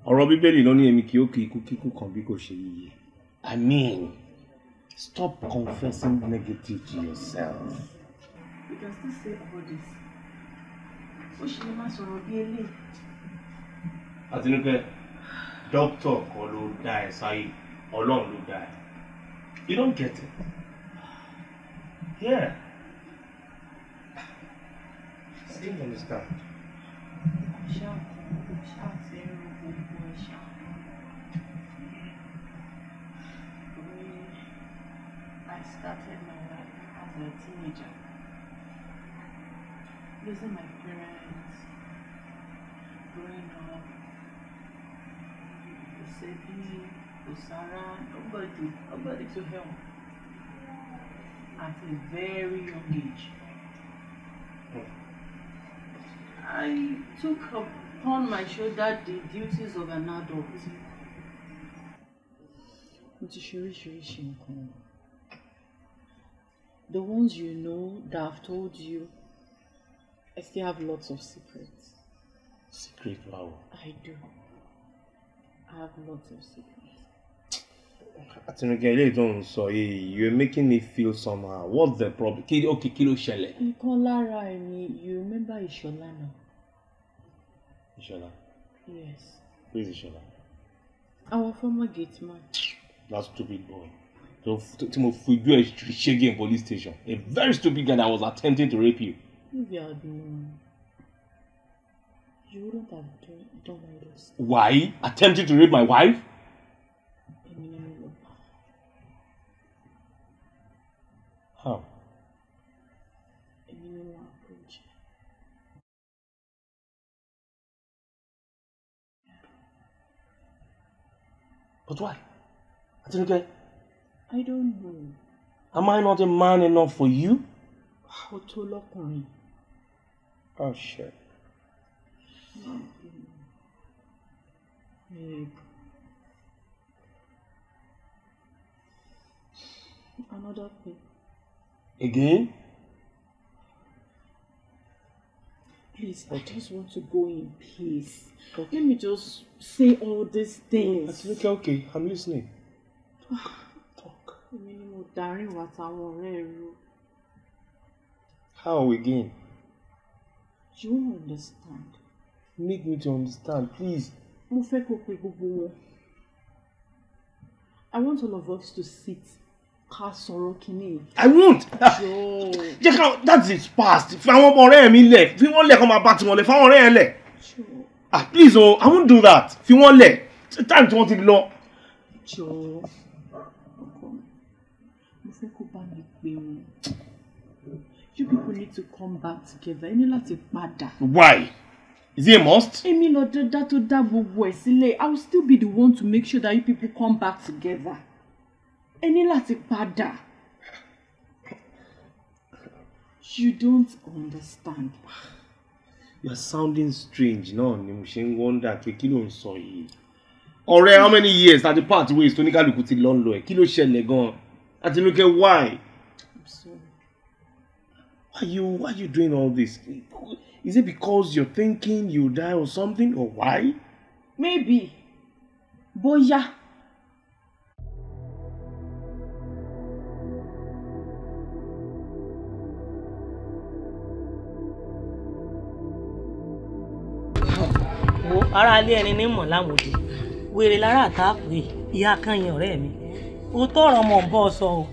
ọ̀rọ̀ Bíbélì ló ní èmi kì yóò kí ikú kíkú kan bí kò ṣe yíyẹ. I mean, stop confessing negative to yourself. You can still say all this. Ó ṣe lè má sọ̀rọ̀ bí eléyìí. Àtinúkẹ́, dókítà kan ló dá ẹ sáyé, Ọlọ́run ló dá ẹ. You don't get it. Yeah. I didn't understand. I started my life as a teenager, losing my parents, growing up, Osebi, Osara, nobody to help at a very young age. I took upon my shoulder the duties of an adult. The ones you know that I've told you, I still have lots of secrets. Secret, wow. I do. I have lots of secrets. Àtinúkẹ́, ilé ìtọ́n sọ yìí, you're making me feel somehow. What's the problem? Kí ló ṣẹlẹ̀? Nǹkan lára ẹni, you remember Ishola now? Ishola? Yes. Who is Ishola? Our former gate man. That stupid boy. So, Timo Fugu Shaggy in police station. A very stupid guy that was attempting to rape you. If you had known, you wouldn't have done all this. Why? Attempting to rape my wife? How? But why? Atinuke? I don't know. Am I not a man enough for you? How to lock on me? Oh shit. Another thing. Again? Please, I just want to go in peace. Okay. Let me just say all these things. Okay, I'm listening. Talk. How again? You won't understand. Make me to understand, please. I want all of us to sit ká sọ̀rọ̀ kìíní. I won't. Jẹ́ ká that is past. Fi àwọn ọmọ ọ̀rẹ́ mi lẹ̀. Fi wọ́n lẹ̀ kó máa bá tiwọn lẹ̀. Fi àwọn ọ̀rẹ́ yẹn lẹ̀. Please I won't do that. Fi wọ́n lẹ̀. Time tí wọ́n ti lọ. Jọ̀ọ́ ọkọ mi, mo fẹ́ kó bá mi pè wọ́n. You people need to come back together. Ẹ ní láti padà. Why? Is it a must? Èmi lọ dá tó dá gbogbo ẹ̀ sílẹ̀. I will still be the one to make sure that you people come back together. Ẹ ní láti padà. You don't understand. You are sounding strange. No, ni mo ṣe ń wonder pé kí ló ń sọ yìí. Ọ̀rẹ́, how many years that the part ways tó ní kálukú ti lọ lọ ẹ̀? Kí ló ṣẹlẹ̀ gan-an? Àtinúkẹ́, why? I'm sorry. Why are you doing all this? Is it because you're thinking you'll die or something, or why? Maybe. Bóyá. Wo ara ilé ẹni ní mọ̀ láwòdì. Wèrè lára àtàpè ìyá kan yẹn ọ̀rẹ́ mi. O tọrọ mọ̀ ń bọ́ sọ o.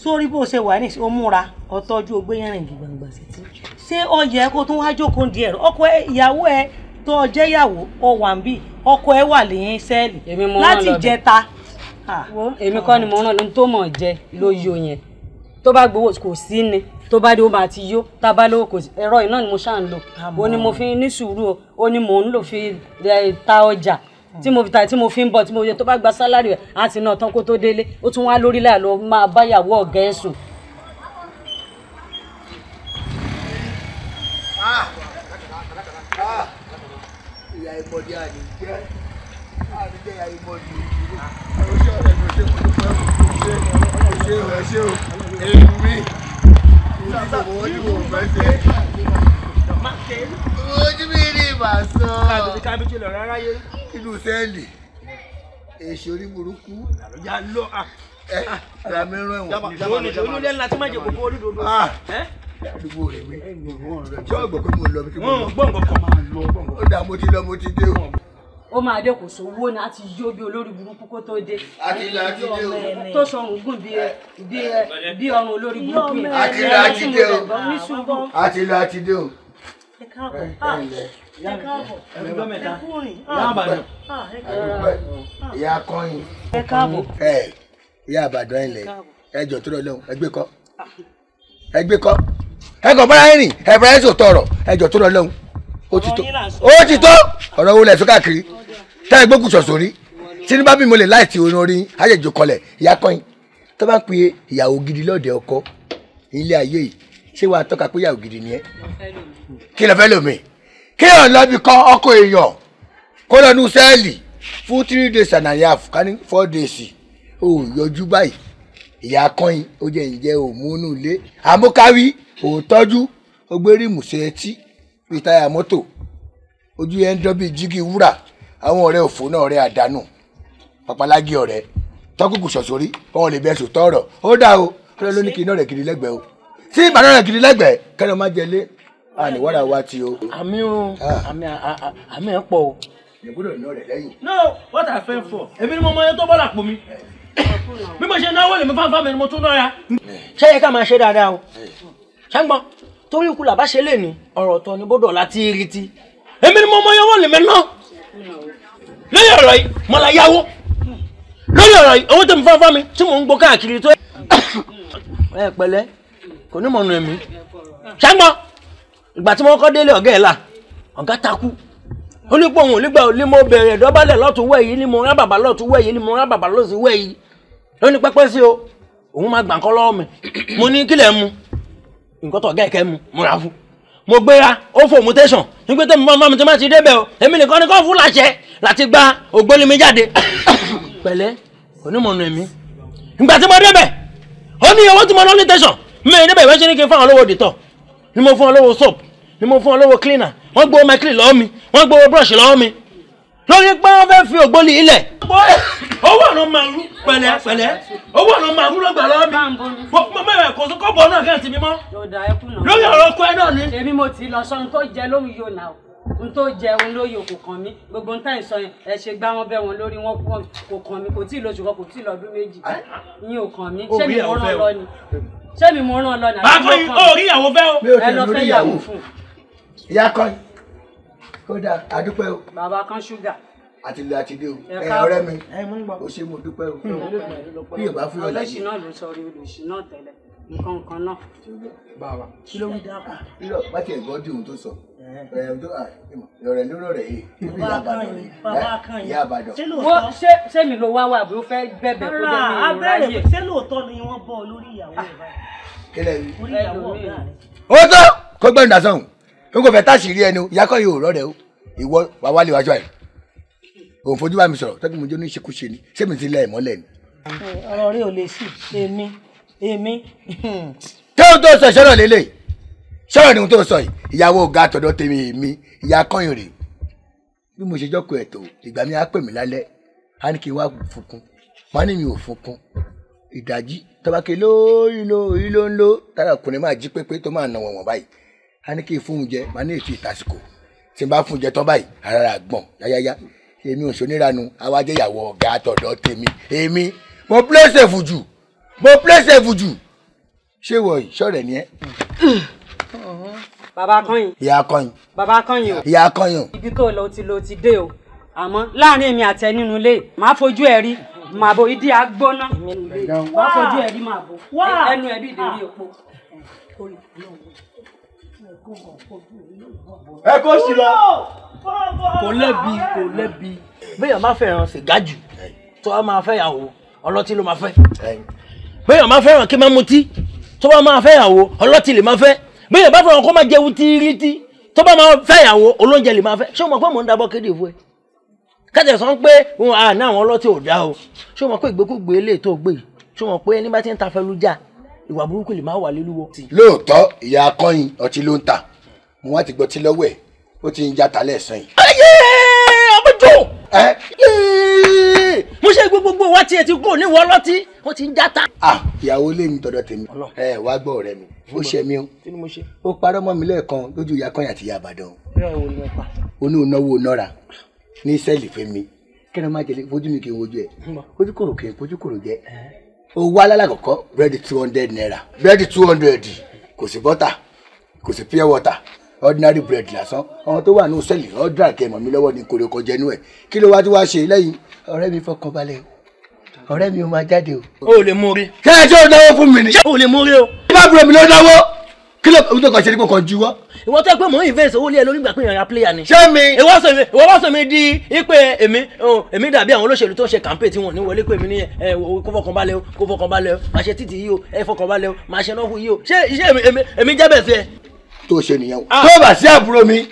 Sórí bó ṣe wà ní ó múra ọtọ́jú ogbé yẹn rìn gbàngbà sí ti. Ṣé ó yẹ kó tún wá jókòó di ẹ̀rọ? Ọkọ ìyàwó ẹ tó jẹ́ ìyàwó ó wà ń bí. Ọkọ ẹ wà lẹ́yìn sẹ́ẹ̀lì láti jẹta. Èmi kọ́ ni mo rán lóhun tó mọ̀ jẹ ló yó yẹn. Tó bá gbowó kò sí ni. Tó bá dé ó máa ti yó. Tá bá lówó kò sí. Ẹ̀rọ iná ni mo ṣáà ń lò. Ó ní mo fi ní sùúrù o. Ó ní mo ń lò fi ta ọjà. Tí mo fi ń bọ̀ tí mo yẹ tó bá gba sálárì rẹ̀ àti náà tán kó tó délé ó tún wá lórí láà lọ máa báyàwó ọ̀gá ẹ̀ sùn. Ìyá ìmọ̀dé àdìjẹ́ ìyá ìmọ̀dé ọ̀ṣẹ́ ọ̀rẹ́ mi ṣe kúrò fẹ́ ṣe o èmi ojú mi fẹ́ ṣe ojú mi ní ìbàṣọ inú sẹ́ẹ̀lì èṣù orí burúkú Ya lọ. ara mi rán ẹ̀wọ̀n Olú lẹ́nu láti má jẹ kòkó orí dodo. àdúgbò rẹ̀ mi ṣé ọgbọ̀n pé mo lọ bí tí mo lọ Gbọ̀ngàn kan máa lọ. ó dà mo ti lọ mo ti dé o. Ó máa dé kò sówó ni a ti yó bí olórí burúkú kó tó dé. Àti dé o. Tó sọrùn gùn bí ọrùn olórí burúkú yẹn. Àti dé o. Àti dé o. Ẹ káàbọ̀. Ẹ káàbọ̀. Ẹgbẹ́ mẹ́ta. Ìyá Àbàdàn. Ìyá Akọyin. Ẹ káàbọ̀. Ìyá Àbàdàn ilẹ̀ ẹjọ́ tó lọ lọ́hùn ẹgbẹ́ kọ́. Ẹkọ̀ bọ́lá rìn ẹ̀bùrẹ́ ẹ̀sùn tọrọ ẹjọ́ tó lọ lọ́hùn. Ó ti tó ọ̀rọ̀ wo lẹ̀ sọ káàkiri táyà gbógun sọ̀sọ̀ rí sínú bá bí mo lè láìsí orin orin ayẹ̀jọ kọlẹ̀ Ìyá Akọyin tó bá ń pe ìyàwó gidi lọ́ọ̀dẹ̀ ọkọ ilé ayé yìí ṣé wàá tọ́ka pé ìyàwó gidi ni ẹ́ kí lọ fẹ́ lómi kí ọ̀ lọ́bi kọ́ ọkọ̀ èèyàn kó lọ nu sẹ́ẹ̀lì fún 3 days and a half ká ní 4 days ó yọjú báyìí Ìyá Akọyin ó jẹ́ ìjẹ́ òmùnú ilé àmúkáwí òótọ́jú ó gbé rímù sí etí bíi táyà mọ́tò ojú yẹn ń dán bíi jígí wúrà àwọn ọ̀rẹ́ òfò náà ọ̀rẹ́ àdánù papalági ọ̀rẹ́ tọ́kùkù ṣọ̀ṣọ́rí wọn lè bẹ́ẹ̀ sòtọ́ ọ̀rọ̀ ó dá o kẹ́lẹ́ ló ní kí iná rẹ̀ gidi lẹ́gbẹ̀ẹ́ o tí ìbàdàn rẹ̀ gidi lẹ́gbẹ̀ẹ́ kẹ́lẹ́ má jẹ lé àníwárà wa ti o. Àmì o àmì ẹ̀ pọ̀ o. ìgbọ́dọ̀ iná rẹ̀ lẹ́yìn. No, what I fẹ́ fọ èmi ni mo mọ ẹyẹ tó bọ́lá pò mí bí mo ṣe náwó lèmi fáfá mi ni mo tún náà ya. Ṣé yẹ ká máa ṣe dáadáa o ṣàgbọ́n torí ikú làbá ṣe lè ní ọ̀rọ̀ tó ní bọ́dọ̀ láti rí ti èmi ni mo mọ ẹyẹ wọ́n lèmi náà lórí ọ̀rọ̀ yìí mo la yáwó lórí ọ̀rọ̀ yìí owó tẹ̀mí fáfá mi tí mò ń gbọ́ káàkiri tó. Ẹ pẹ̀lẹ́ kò ní mọ̀nà ẹ̀mí ṣàgbọ́n ìgbà tí wọ́n kọ́ délé ọ̀gá ẹ̀ là ọ̀gá takú ó ní pé òun ò ní gbà ó ní mo bẹ̀rẹ̀ dọ́bálẹ̀ lọ́tún wẹ̀ yìí ní mo rán bàbá lọ́tún wẹ̀ yìí ní mo rán bàbá lọ́sì wẹ̀ yìí lóní pẹ́pẹ́ sí o òun máa gbà nǹkan lọ́wọ́ mi mo ní kílẹ̀ mu nǹkan tó ọ̀gá ẹ̀kẹ́ mu mo ra fún mo gbéra ó fò mutation nígbà tó mọ́ mi tó má ti débẹ̀ o èmi nìkan ni kò fún láṣẹ láti gba ògbólí mi jáde pẹ̀lẹ́ onímọ̀nà ẹ̀mí ìgbà tí mo débẹ̀ ó ní owó tí mo ná ní tẹ̀sán mi ì débẹ̀ ìwé ṣe ní kí n fún àwọn olówó dìtọ̀ ni mo fún ọ lówó soap ni mo fún ọ lówó cleaner wọ́n gbowó mẹ́kìlì lọ́wọ́ mi wọ́n gbowó brush lọ́wọ́ mi lórí pé wọ́n fẹ́ fi ògbólì ilẹ̀. owó ọ̀nà máa rú pẹ̀lẹ́ owó ọ̀nà máa rú lọ́gbà lọ́wọ́ mi mo mẹ́rẹ̀ kò sí kọ́bọ̀ náà kẹ́hìn tì mí mọ́ lórí ọ̀rọ̀ ọkọ ẹ náà ni. èmi mo ti lọ sọ́run tó jẹ lóhùn yóò nà ó n tó jẹun lóye kò kàn mí gbogbo n tá ìsọ yẹn ẹ ṣe gbá wọn bẹ wọn lórí wọn kò kàn mí kò tí ì lóṣù kan kò tí ì lọ́dún méjì ìyẹn ò kàn mí ṣé mi mo rán lọ ni ṣé mi mo rán lọ ni àti mo kàn mí ó rí ìyàwó fẹ́ o. ẹ lọ fẹ́ yàwó fún. ìyá kan kódà àdúpẹ́ o. bàbá kan ṣúgà. àti lè àti dé o ọ̀rẹ́ mi ó ṣe mo dúpẹ́ o bí yorùbá fún ọ láyé. olóṣì náà ló sọ orí olóṣì náà tẹ́lẹ̀ nǹkan kan náà. bàbá kí ló ń dáká. irọ́ bá tiẹ̀ gbọ́ dùn tó sọ ọ̀rẹ́ ló rọ̀ rẹ̀ yìí ìyá àbàdàn. ṣé mi ló wá wà bí ó fẹ́ bẹ̀bẹ̀ kó dé mi ìráyè. ṣé lóòótọ́ ni wọ́n bọ́ lórí ìyàwó rẹ̀ báyìí. kílẹ̀ rí. orí ìyàwó ọ̀gá rẹ̀. ó tó kó gbẹ́nu dasán n kò fẹ́ táṣìírí ẹni ìyá kọ́ yóò rọ̀ rẹ̀ o ìwọ wà wálé wájú àyè òun fojú bá mi sọ̀rọ̀ tẹ́kùn mi jó ní ìṣekúṣe ni ṣé mi ti lẹ̀ mọ́lẹ̀ ni. ọ̀rọ̀ rẹ̀ ò lè sí èmi. tí o tó sọ ìṣọ́rọ̀ lélẹ̀ ṣọ́rọ̀ ni o tó sọ yìí ìyàwó ọ̀gá àtọ̀dọ̀ tèmi èmi ìyá kọ́yìn rè bí mo ṣe jọ́kọ̀ ẹ̀ tó ìgbà mi á pè mí lálẹ́ á ní kí n wá fúnkún má ní mi ò fúnkún ìdájí tọ́bákẹ́ lórí ló ń lò tára ọkùnrin máa jí pépé tó máa nà wọ̀n báyìí á ní kí n fún un jẹ má ní ètò ìtàsíkò tí n bá fún un jẹ tán báyìí ara rà gbọ̀n yáyáyá èmi ò ṣoníranu awájẹ ìyàwó ọ̀gá àtọ̀dọ̀ tèmi èmi mo pléṣẹ̀ fùjù ṣé wọ ìṣọ̀rẹ̀ ni ẹ. bàbá kọ́yìn. ìyá kọ́yìn. bàbá kọ́yìn o. ìyá kọ́yìn. ibi tó lọ ti dé o àmọ́ láàrin èmi àti ẹ nínú ilé màá fojú ẹ rí màá bo ìdí agbóná màá fojú ẹ rí màá bo ẹnu ẹ bí ìdérí òpó. ẹ kó sí lọ. kò lẹ́bi béèyàn máa fẹ́ràn sìgá jù tó a máa fẹ́ yàwó ọlọ́tí ló máa fẹ́. béèyàn máa fẹ́ràn kí máa mutí tó bá máa fẹ́ yàwó ọlọ́tí lè máa fẹ́. béèyàn bá fẹ́ràn kó máa jẹun tíírítí tó bá máa fẹ́ yàwó olóúnjẹ lè máa fẹ́. ṣé o mọ̀ pé mò ń dabọ́ kéde fún ẹ. kẹ́tẹ̀ sọ pé ní àwọn ọlọ́tí ò dá o. ṣé o mọ̀ pé ìgbékúgbé ilé tó gbé ṣé o mọ̀ pé ẹni bá ti ń ta fẹ́lú jà ìwà burúkú lè máa wà lélúwọ. lóòótọ́ ìyá akọ́yin ọtí ló ń tà mo wá ti gbọ́ tí lọ́wọ́ ẹ̀ ó ti ń jata lẹ́sàn yìí. ayé ọmọdé mo ṣe gbogbo wa tiẹ̀ ti kúrò ní wọ́n lọ́tí wọ́n ti ń jata. ìyàwó lé mi tọ̀dọ̀ tèmi wá gbọ́ ọ̀rẹ́ mi ó ṣe mí o ó parọ́ mọ́ mi lẹ́ẹ̀kan lójú ìyá akọ́yin àti ìyá àbàdàn. onú náwó nọ́ra ní sẹ́ẹ̀lì fẹ́mi kí ni wọ́n máa jẹ fojú mi kì í wojú ẹ̀ fojú kòrò kì í fojú kòrò jẹ́ owó alálàkọ̀kọ́ búrẹ́dì 200 naira búrẹ́dì 200 kò sí bọ́tà kò sí pure water ordinary bread lásán àwọn tó wà ní sẹ́ẹ̀lì ọ̀dà kẹmọ̀ mi lọ́wọ́ ní kòrò kọjá inú ẹ̀ kí ló wá tí wàá ṣe lẹ́yìn ọ̀rẹ́ mi fọkàn balẹ̀ o ọ̀rẹ́ mi ò máa jáde o. o ò lè mú rí. ṣé ẹ ṣé o náwó fún mi ni. o ò lè mú rí o. bá bùrọ̀ mi ló náwó kí ló tó kàn ṣe ní kò kàn juwọ́. ìwọ tó pé mò ń invest owó lé ẹ lórí ìgbà pé ìyàrá player ni. ṣé mi. ìwọ bá sọ mi di ipe èmi dàbí àwọn olóṣèlú tó ń ṣe campaign tí wọn ní wọlé pé mi ní kó fọkànbalẹ̀ o kó fọkànbalẹ̀ o máa ṣe títì yìí o ẹ fọkànbalẹ̀ o máa ṣe náà fún yìí o ṣé iṣẹ́ èmi jẹ́ bẹ̀ sí ẹ. tó ṣe nìyẹn o tó bá sí àbúrò mi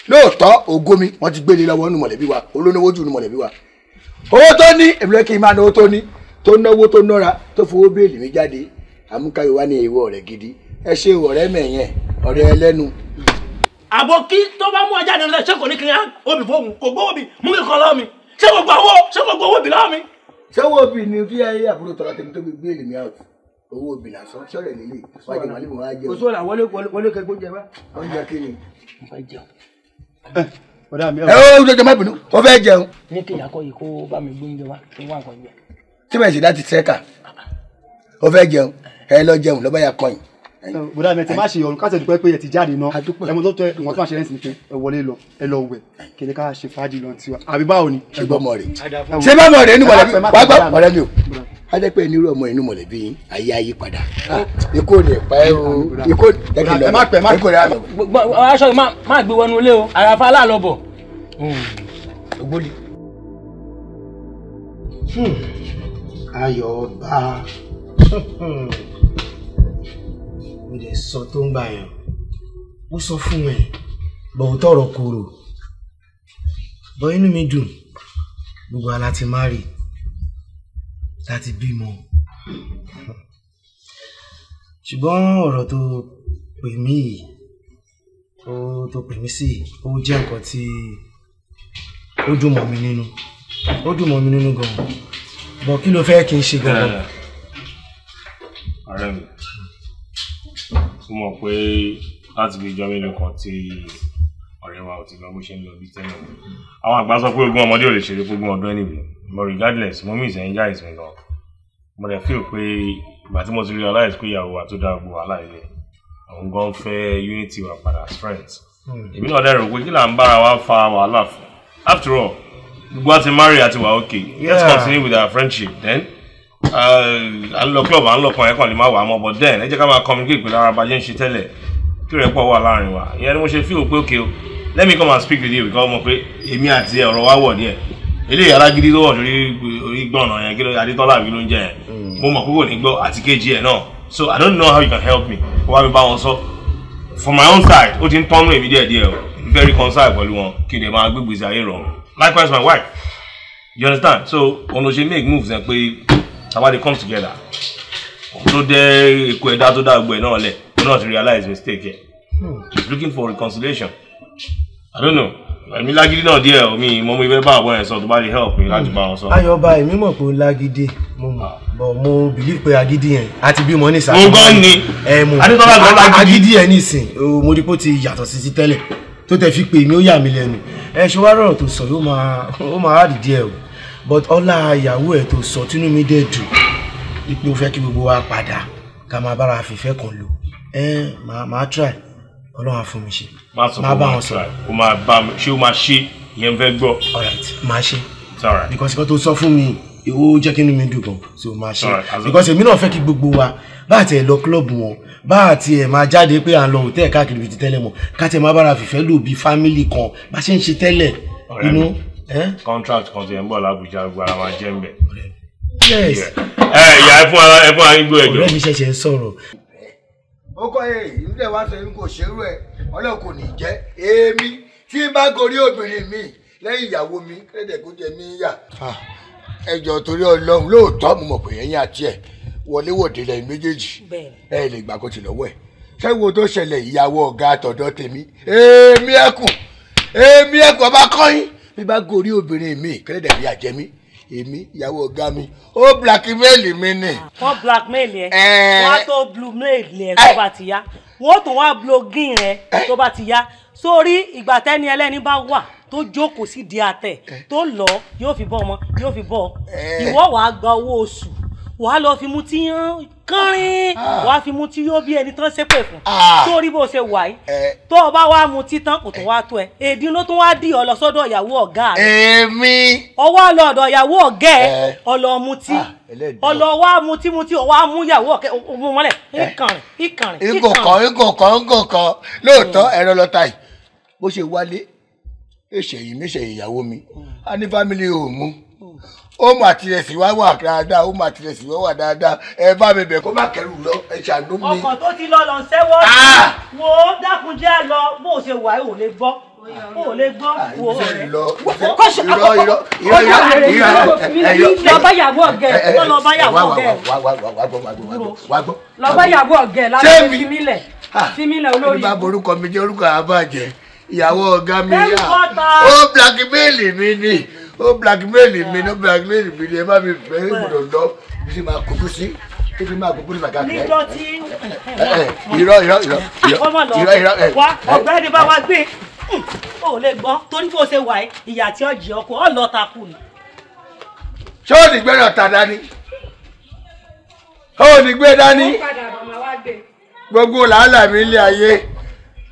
lóòótọ́ ògo mi wọ́n ti gbélé lọ́wọ́ nínú mọ̀lẹ́bí wa olóníwó jù nínú mọ̀lẹ́bí wa owó tó ní èmi ló kí n máa náwó tó ní tó náwó tó nọ́ra tó fowó béèlì mi jáde àmúkáyọ̀ wá ní ìwọ ọ̀rẹ́ gidi ẹ ṣe ọ̀rẹ́ mẹ̀yẹn ọ̀rẹ́ ẹlẹ́nu. àbòkí tó bá mú ajá ní ọ̀sẹ̀ ṣé kò ní kí n á obì fóun kò gbówó bì mú kí n kọ́ lọ́wọ́ mi ṣé kò gbówó bì lọ́wọ́ mi. ṣé owó bì ní kí ayé àbúrò tọrọ tèmi tó fi béèlì mi out owó bì lásán ṣọ́ọ̀rẹ́ nílé wájú màálù wọn á jẹun. oṣù ọ̀la wọlé kẹgbó jẹ bá. oúnjẹ kí ni. mo fẹ́ jẹun. ó jọjọ má bínú ó fẹ́ jẹun. ní kí ìyá kọ́ yìí kó bá mi gbóúnjẹ wá kí n wá nǹkan jẹ. tí bẹ́ẹ̀ sì dá ti tẹ́ka ó fẹ́ jẹun ẹ lọ jẹun lọ́ba yà kọ́yìn. bùdá mi ẹ ti má ṣe ọ̀run káṣẹ̀ dúpẹ́ pé ẹ ti jáde náà ẹmu tó tẹ ìwọ̀n tó máa ṣe lẹ́sìn pé ẹ wọlé lọ ẹ lọ wẹ̀ kí ni ká ṣe fàájì lọ tiwa àbí báwo ni. ṣé bá mọ̀ rẹ̀ inú mọ̀lẹ́bí wá gbọ́ ọ̀rẹ́ mi o a jẹ́ pé nírú ọmọ inú mọ̀lẹ́bí ayé ayé padà ikú ò lè pa ẹ́ o ikú tẹ́kì lọ ikú rẹ̀ àná. aṣọ máa gbé wọnú ilé o àràfà aláàlọ́bọ̀ ògbólì. ayọ̀ bá mo lè sọ tó ń bá yàn ó sọ fún ẹ bọ̀ tọrọ kúrò bọ̀ inú mi dùn gbogbo ala ti má rí láti bímọ ṣùgbọ́n ọ̀rọ̀ tó pè mí yìí tó pè mí sí ó jẹ́ nǹkan tí ó dùn mọ́ mi nínú gan-an bọ̀ kí ló fẹ́ kí n ṣe gan-an. ọ̀rẹ́ mi ó mọ̀ pé láti fi jọ mélòó kan tí ọ̀rẹ́ wa ò ti lọ bó ṣe ń lọ bí tẹ́lẹ̀ àwọn àgbà sọ pé ogún ọmọdé ò lè ṣeré fógún ọdún anyway but regardless mo miss ẹ̀yin guys mi lọ mo dẹ̀ feel pé ìgbà tí mo ti realize pé ìyàwó wa tó dá gbogbo wàhálà ilé òun gan fẹ́ unity wa padà as friends èmi náà dẹ̀ rò pé kí là ń bára wa fa wàhálà fún after all gbogbo àti marry àti wà okay let's continue with our friendship then à ń lọ club à ń lọ kan ẹ̀kan lè má wà á mọ́ but then ẹ jẹ́ ká máa communicate pẹ̀lú ara bàjẹ́ ń ṣe tẹ́lẹ̀ kí rẹ̀ pọ̀ wà láàrin wa ìyẹn ni mo ṣe feel pé okay o let me come and speak with you because mo pé èmi àti ọ̀rọ̀ wa wọ̀ díẹ̀ eléyìí alágídí tó wọ̀ lórí gbọ̀nà yẹn kí ló adétọ́lá àbí ló ń jẹ yẹn mo mọ̀ kókò ní gbọ́ àti kejì ẹ̀ náà so I don't know how you can help me kó wá mi bá wọn sọ from my own side ó ti ń tọ́nú èmi díẹ̀díẹ̀ o very reconcile pẹ̀lú wọn kí n lè máa gbégbèsè ayé rọ̀ likewise my wife you understand so òun ló ṣe make moves ẹ pé tàbá dey come together tó dé èkó ẹ̀dá tó dá gbogbo ẹ̀ náà lẹ̀ ó náà ti realize mistake ẹ̀ he's looking for reconciliation I don't know èmi lágídí náà díẹ̀ omi mo ibẹ̀ bá àbọ̀ yẹn sọ tó bá lè help mi láti bá wọn sọ. ayọ̀ba èmi mọ̀ pé ó lágídí mo mọ̀ but mo believe pé agídí yẹn àti bímọ ní ìsàkóso. mo gbọ́ ni adétọ́lá gan lágídí agídí yẹn nísìn mo rí pé ó ti yàtọ̀ sí ti tẹ́lẹ̀ tó tẹ̀ fi pè mí ó yà mí lẹ́nu ṣé wàá rọrọ̀ tó sọ ó máa hard díẹ̀ o but ọlá ìyàwó ẹ̀ tó sọ tínú mi dẹ̀ dùn ipò fẹ́ kí gbogbo wa padà ká máa bára fìfẹ́ kan lò máa try ọlọ́run á fún mi ṣe máa bá wọn sọ o máa bá mi ṣé o máa ṣe ìyẹn fẹ́ gbọ́. alright máa ṣe alright because nǹkan tó sọ fún mi ó jẹ́ kí inú mi dùn gan so máa ṣe because èmi náà fẹ́ kí gbogbo wa bá àti ẹ̀ lọ club wọn bá àti ẹ̀ máa jáde pé à ń lọ hòtẹ́ẹ̀ káàkiri bíi ti tẹ́lẹ̀ mọ̀ ká tẹ̀ máa bára fìfẹ́ lò bíi family kan bá ṣe ń ṣe tẹ́lẹ̀ inú. contract kan ti ẹ̀ ń bọ̀ lábújá gbogbo ara máa jẹ́ ń bẹ̀. yes ìyá ẹ fún ara yín gbọ́ ẹ̀jọ̀. ọ̀rẹ́ mi ṣẹ̀ṣẹ̀ ń sọ̀rọ̀. ó kọ́ ìlúlẹ̀ wá sọ èmi kò ṣerú ẹ̀ ọlọ́run kò ní jẹ́ èmi tí n bá gorí obìnrin mi lẹ́yìn ìyàwó mi kéde kó jẹ mí yà. ẹjọ́ torí ọlọ́run lóòótọ́ mo mọ̀ pé ẹ̀yin àti ẹ̀ wọléwọ̀de lẹ́yìn méjèèjì ẹ lè gbà kó ti lọ́wọ́ ẹ̀ ṣé wo tó ṣẹlẹ̀ ìyàwó ọ̀gá àtọ̀dọ̀ tèmi èmi ẹkùn ọba kọ́yìn bí bá gorí obìnrin mi kéde bí àjẹmí èmi ìyàwó ọ̀gá mi ó blackmail mi ni. wọ́n blackmail ẹ wọ́n á tó blackmail ẹ tó bá ti yá wọ́n tún wá blogging rẹ tó bá ti yá sórí ìgbà tẹ́ni ẹlẹ́ni bá wà tó jókòó sí di àtẹ̀ tó lọ yóò fi bọ́ ọmọ yóò fi bọ́ ìwọ wàá gba owó oṣù wàá lọ fi mú tí kánrin wàá fi mú tí yóò bí ẹni tán ṣépè fún sórí bó ṣe wà yìí tó o bá wá mu títán kò tún wá tó ẹ èdè ló tún wá dì ọ lọ sọ́dọ̀ ìyàwó ọ̀gá rẹ èmi ọwọ́ lọ ọ̀dọ̀ ìyàwó ọ̀gá ẹ ọlọ́mutí ọlọ́wọ́ mutí ọwọ́ mú ìyàwó ọ̀kẹ́ ọmọ mọ́lẹ̀ ìkànnì. ìkọ̀kan lóòótọ́ ẹ̀rọ lọ́ta yìí bó ṣe wálé èṣèyìn ìyàwó mi a ní fámìlì òmu ó mà tilẹ̀ sí wá wà dáadáa ó mà tilẹ̀ sí wá wà dáadáa ẹ bá mi bẹ̀ kó má kẹrù lọ ẹ ṣàánú mi. ọkàn tó ti lọ sẹ́wọ́ wo dákunjẹ́ lọ bó o ṣe wà ò lè gbọ́ ò lè gbọ́ wo ọ̀rẹ́. lọ bá yàgò ọ̀gẹ̀ lọ bá yàgò ọ̀gẹ̀ lọ bá yàgò ọ̀gẹ̀ láti fi mílẹ̀ olórí. bá borúkọ mi jẹ́ orúkọ àbájẹ́ ìyàwó ọ̀gá mi yá ó blackmail mi ni ó blackmail mi ní blackmail mi ní ẹ bá mi fẹ́ gbọdọ̀ lọ bí ṣe máa kókó sí bí ṣe máa kókó sí màkà kẹ́. níjọ́ tí irọ́ wá ọ̀gbẹ́ni bá wa gbé ó lè gbọ́ torí bó ṣe wà ìyá tí ó jẹ ọkọ ọ lọ takú ni. ṣé ò ní gbé ọ̀tá dání ó ní gbé dání gbogbo làálàá mi ilé ayé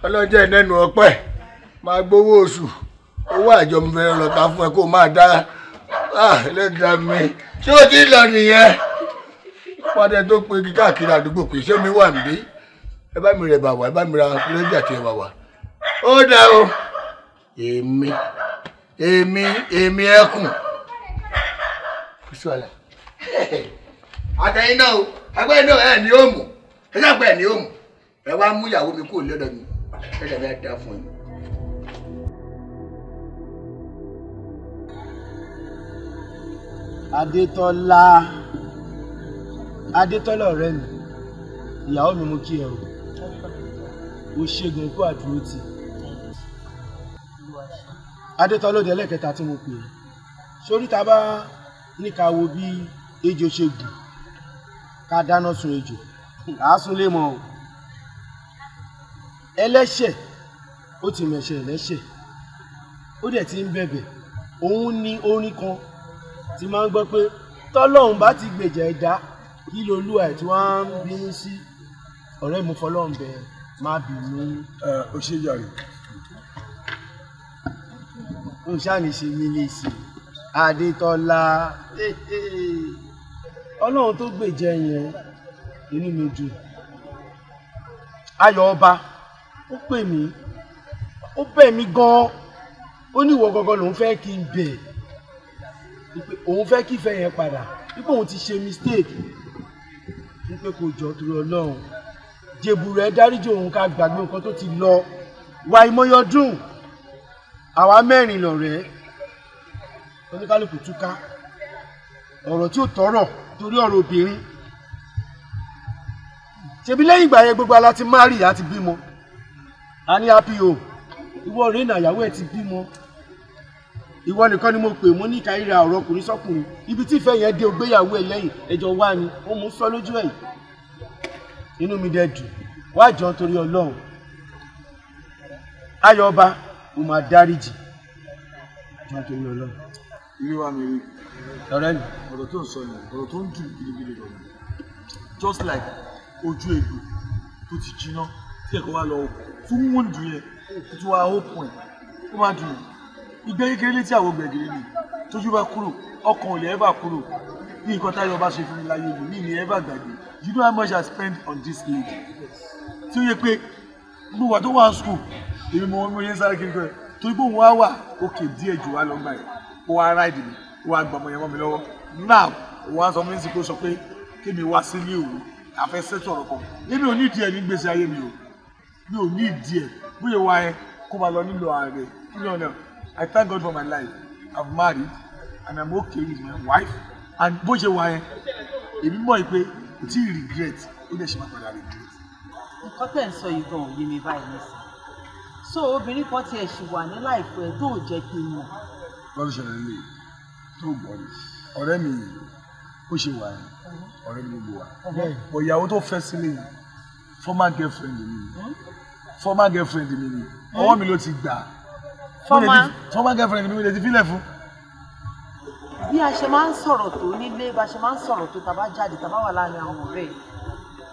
ọlọ́jọ́ ìnẹ́nu ọpẹ́ máa gbowó oṣù owó àjọ mi fẹ́ràn lọ́ta fún ẹ kó máa dá ẹlẹ́dàá mi ṣé o ti lọ nìyẹn pàdé tó pé káàkiri àdúgbò pé ṣé mi wà níbí ẹ bá mi rẹ̀ bà wá ẹ bá mi ra pílẹ́jà tí ẹ wà wá ó dá o èmi ẹkùn kò sí wàhálà àtẹ̀yìn náà o ẹgbẹ́ náà ẹ̀ ní òmù ẹ sàgbẹ́ ẹ̀ ní òmù ẹ wá mú ìyàwó mi kúrò lọ́dọ̀ mi ẹ dàbí ẹ dá fún yín. Adétọ́lá ọ̀rẹ́ mi ìyàwó mi mú kí ẹ o ṣègùn ikú àdúró tì Adétọ́lá òde ẹlẹ́kẹta tí mo pè é sórí ta bá ní ká wo bí ejò ṣe gùn ká dáná sun ejò àásùn lè mọ o ẹlẹ́ṣẹ̀ ó ti mẹ̀ṣẹ̀ lẹ́ṣẹ̀ ó dẹ̀ ti ń bẹ̀bẹ̀ òun ní orin kan tí máa ń gbọ́ pé tọ́lọ́run bá ti gbèjà ẹ̀dá kí lolúwa ẹ̀ tí wọ́n á ń bínú sí ọ̀rẹ́ mi fọlọ́run bẹ̀ má bínú. ó ṣe yàrá. n ṣáàní ṣe mí léṣe Adétọ́lá ọlọ́run tó gbèjà yẹn inú mi dùn. Ayọ̀ ọba ó pè mí ó bẹ̀ mí gan-an ó ní ìwọ gangan lòun fẹ́ kí n bẹ̀ òun fẹ́ kí ìfẹ́ yẹn padà wípé òun ti ṣe mistake wípé kò jọ torí ọlọ́run jèbù rẹ̀ dáríjì òun ká gbàgbé nǹkan tó ti lọ wà ìmọ̀yọdún àwa mẹ́rin lọ̀rẹ́ oníkálukú túká ọ̀rọ̀ tí ó tọrọ torí ọ̀rọ̀ obìnrin ṣebí lẹ́yìn ìgbà yẹn gbogbo ala ti márì àti bímọ a ní happy home ìwọ rẹ̀ náà ìyàwó ẹ̀ ti bímọ ìwọ nìkan ni mo pè mo ní ìkàríra ọ̀rọ̀ ọkùnrin sọ́kùnrin ibi tí ìfẹ́ yẹn dé ògbéyàwó ẹ̀ lẹ́yìn ẹjọ́ wá ni ó mú sọ lójú ẹ̀ inú mi dẹ̀ dùn wá jọ torí ọlọ́run Ayọ̀ ọba mo máa dáríjì jọ torí ọlọ́run. ilé wa mi rí ọ̀rẹ́ mi ọ̀rọ̀ tó ń sọ yẹn ọ̀rọ̀ tó ń dùn gidigidi lọ just like ojú egbò tó ti jiná tí ẹ̀kọ́ wa lọ fún wọ́ndù yẹn tó ti wá hópù ẹ̀ ó máa dùn ìgbẹ́ kékeré létí àwọn gbẹ̀gìrì ni tójú bá kúrò ọkàn ò lè ẹ́ bà kúrò ní nǹkan táyọ̀ bá ṣe fún mi láyé mi ní ẹ́ bà gbàgbé you know how much I spent on this lady tí ó yẹ pé gbogbo wa tó wà ní school èmi mo yẹn sáré kiri kọ́ ẹ̀ torí pé òun wá wà òkè díẹ̀ jù wá lọ́gbà ẹ̀ ó wá ráìdì mi ó wá gbọmọ yẹn mọ́ mi lọ́wọ́ now òun wá sọ fún mi sí kó sọ pé kémi wá sílé òun àfẹ́ sẹ́tù ọ̀rọ̀ kan èmi ò ní ìdí ẹ̀ ní gbèsè ayé mi o mi ò ní ìdí ẹ̀ bóyá wá ẹ kó máa lọ nílò ààrẹ nílò ọ̀nà I thank God for my life I've married and I'm okay with my wife and bó ṣe wá ẹ èmi mọ̀ pé kò tí ì regret ó dẹ̀ ṣe máa padà regret. nǹkan tẹ̀ ń sọ yìí gan-an yé mi báyìí nísìn so obìnrin kan tiẹ̀ ṣì wà ní láìpẹ́ ẹ̀ tó jẹ́ kí n mọ̀. lọ́dún ṣẹlẹ̀ lè tó gbọ́ ni ọ̀rẹ́ mi ó ṣe wà ẹ́ ọ̀rẹ́ mi gbogbo wa bọ̀ ìyàwó tó fẹ́ sílé yìí former girlfriend mi ni ọwọ́ mi ló ti gbà former girlfriend mi ló ti filẹ̀ fún. bí a ṣe máa ń sọ̀rọ̀ tó nílé bá ṣe máa ń sọ̀rọ̀ tó tàbá jáde tàbá wà láàrin àwọn ọ̀rẹ́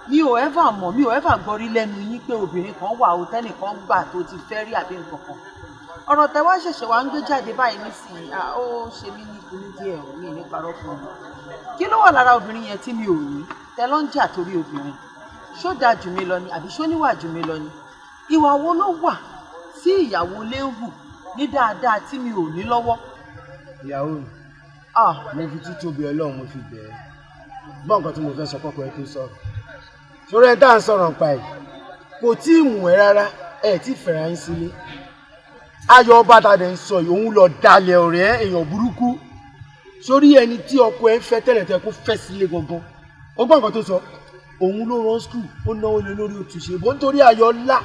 mi ò ẹ́fà gbọ́ rí lẹ́nu yín pé obìnrin kan wà ó tẹ́nìkan gbà tó ti fẹ́ rí àbí nǹkan kan ọ̀rọ̀ tẹ́wá ṣẹ̀ṣẹ̀ wá ń gbé jáde báyìí nísìnyí ó ṣe mí ní ìpinnu díẹ̀ ò mí ní parọ́ fún mi kí ló wà lára obìnrin yẹn tí mi ò ní tẹ́ ló ń jà torí obìnrin ṣó dáa jù mí lọ ni àbí ṣó níwà jù mí lọ ni ìwà wo ló wà sí ìyàwó léwu ní dáadáa tí mi ò ní lọ́wọ́. ìyàwó mi mo fi títóbi ọlọ́run mo fi bẹ̀ẹ́ gbọ́ nǹkan tí mo fẹ́ sọ kọ́kọ́ ẹ tó sọ̀rọ̀ sórí ẹ tá à ń sọ̀rọ̀ nípa ẹ̀ kò tí ì mú ẹ rárá ẹ tí fẹ̀rẹ̀ ń sílé Ayọ̀ ọba tàdé ń sọ yìí òun lọ dalẹ̀ ọ̀rẹ́ èèyàn burúkú sórí ẹni tí ọkọ ẹ ń fẹ́ tẹ́lẹ̀tẹ́ kó fẹ́ sílé gangan ó gbọ́ nǹkan tó sọ òun ló rán skul ó náwó lé lórí òtúnṣe bó nítorí Ayọ̀ ńlá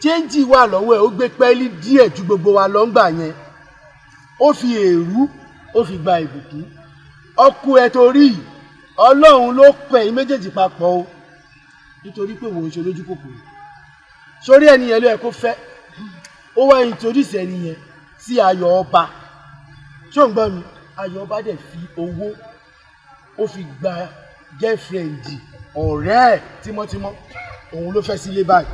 chéńjì wà lọ́wọ́ ẹ̀ ó gbé pẹ́ẹ́lí díẹ̀ ju gbogbo wa lọ́ngbà yẹn ó fi èrú ó fi gba ìbùkún ọkọ ẹ torí Ọlọ́run ló pẹ̀ yín méjèèjì papọ̀ o nítorí pé wò ó ṣe lójú kòkòrò sórí ẹni yẹn ló yẹ kó fẹ́ ó wá introduce ẹni yẹn sí Ayọ̀ ọba ṣó ń gbọ́ mi Ayọ̀ ọba dẹ̀ fi owó ó fi gba girlfriend ọ̀rẹ́ ẹ̀ tímọ́tímọ́ òun ló fẹ́ sílé báyìí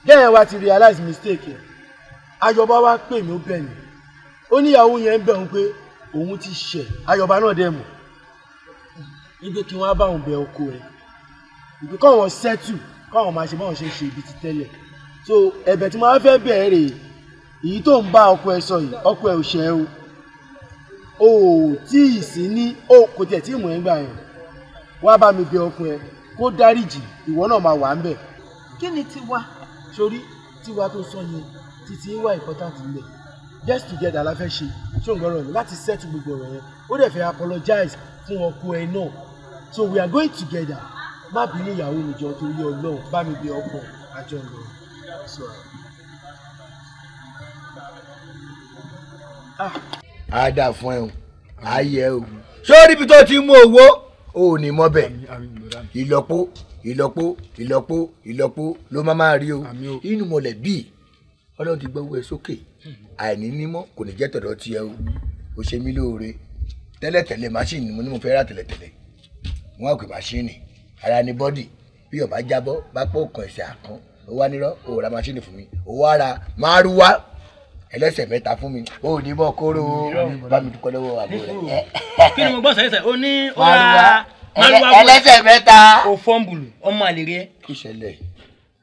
gẹ́yìn wa ti realize mistake ẹ̀ Ayọ̀ ọba wá pè mí ó bẹ̀ mí ó níyàwó yẹn ń bẹ̀ òun pé òun ti ṣẹ̀ Ayọ̀ ọba náà dẹ̀ mọ̀ níbi kí wọ́n á bá òun bẹ ọkọ ẹ̀ ìpè káwọn settle káwọn máa ṣe báwọn ṣe ń ṣe ibi ti tẹ́lẹ̀ so ẹ̀bẹ̀ tí mo máa fẹ́ bẹ̀ẹ́ rèé èyí tó ń bá ọkọ ẹ sọ yìí ọkọ ẹ ò ṣẹ̀ o tí ì sí ní kò tiẹ̀ tí mò ń gbà yẹn wá bá mi bẹ ọkọ ẹ kó dáríjì ìwọ náà máa wà ń bẹ̀. kí ni tiwa. sórí tiwa tó sọ yẹn títí wá important nílẹ̀ get together la fẹ́ ṣe ṣó ń gbọ́rọ̀ mi láti settle gbogbo ọ̀rọ̀ yẹn ó dẹ̀ fẹ́ apologize fún ọkọ ẹ náà so we are going together má bínú ìyàwó mi jọ torí Ọlọ́run bá mi bẹ ọkọ àjọ lọ. a dà fún ẹ o a yẹ o sórí ibi tó ti mú owó o ò ní mọ bẹ ìlọ́po ló máa rí o inú mọ̀lẹ́bí Ọlọ́run ti gbọ́wọ́ ẹ sókè àìní nímọ́ kò ní jẹ́ tọ̀dọ̀ tiẹ̀ o ṣe mí lóore tẹ́lẹ̀tẹ́lẹ̀ máṣíìnì mo ní mo fẹ́ rà tẹ́lẹ̀tẹ́lẹ̀ wọn àpè máṣíìnì ara ní bọ́dì bí ọba jábọ́ bá pọ̀ kan ẹsẹ̀ àkán ó wá nírọ́ ó ra máṣíìnì fún mi ó wá ra márúwá ẹlẹ́sẹ̀ mẹ́ta fún mi ó ní bọ́ kóró bá mi dúpẹ́ lọ́wọ́ àbúrò rẹ̀. kí ni mo gbọ́ sẹ́sẹ̀ ó ní ó ra márúwá ẹlẹ́sẹ̀ mẹ́ta. ó fọ́ǹbùlù ọmọ àlèrè ẹ. kí ṣẹlẹ̀.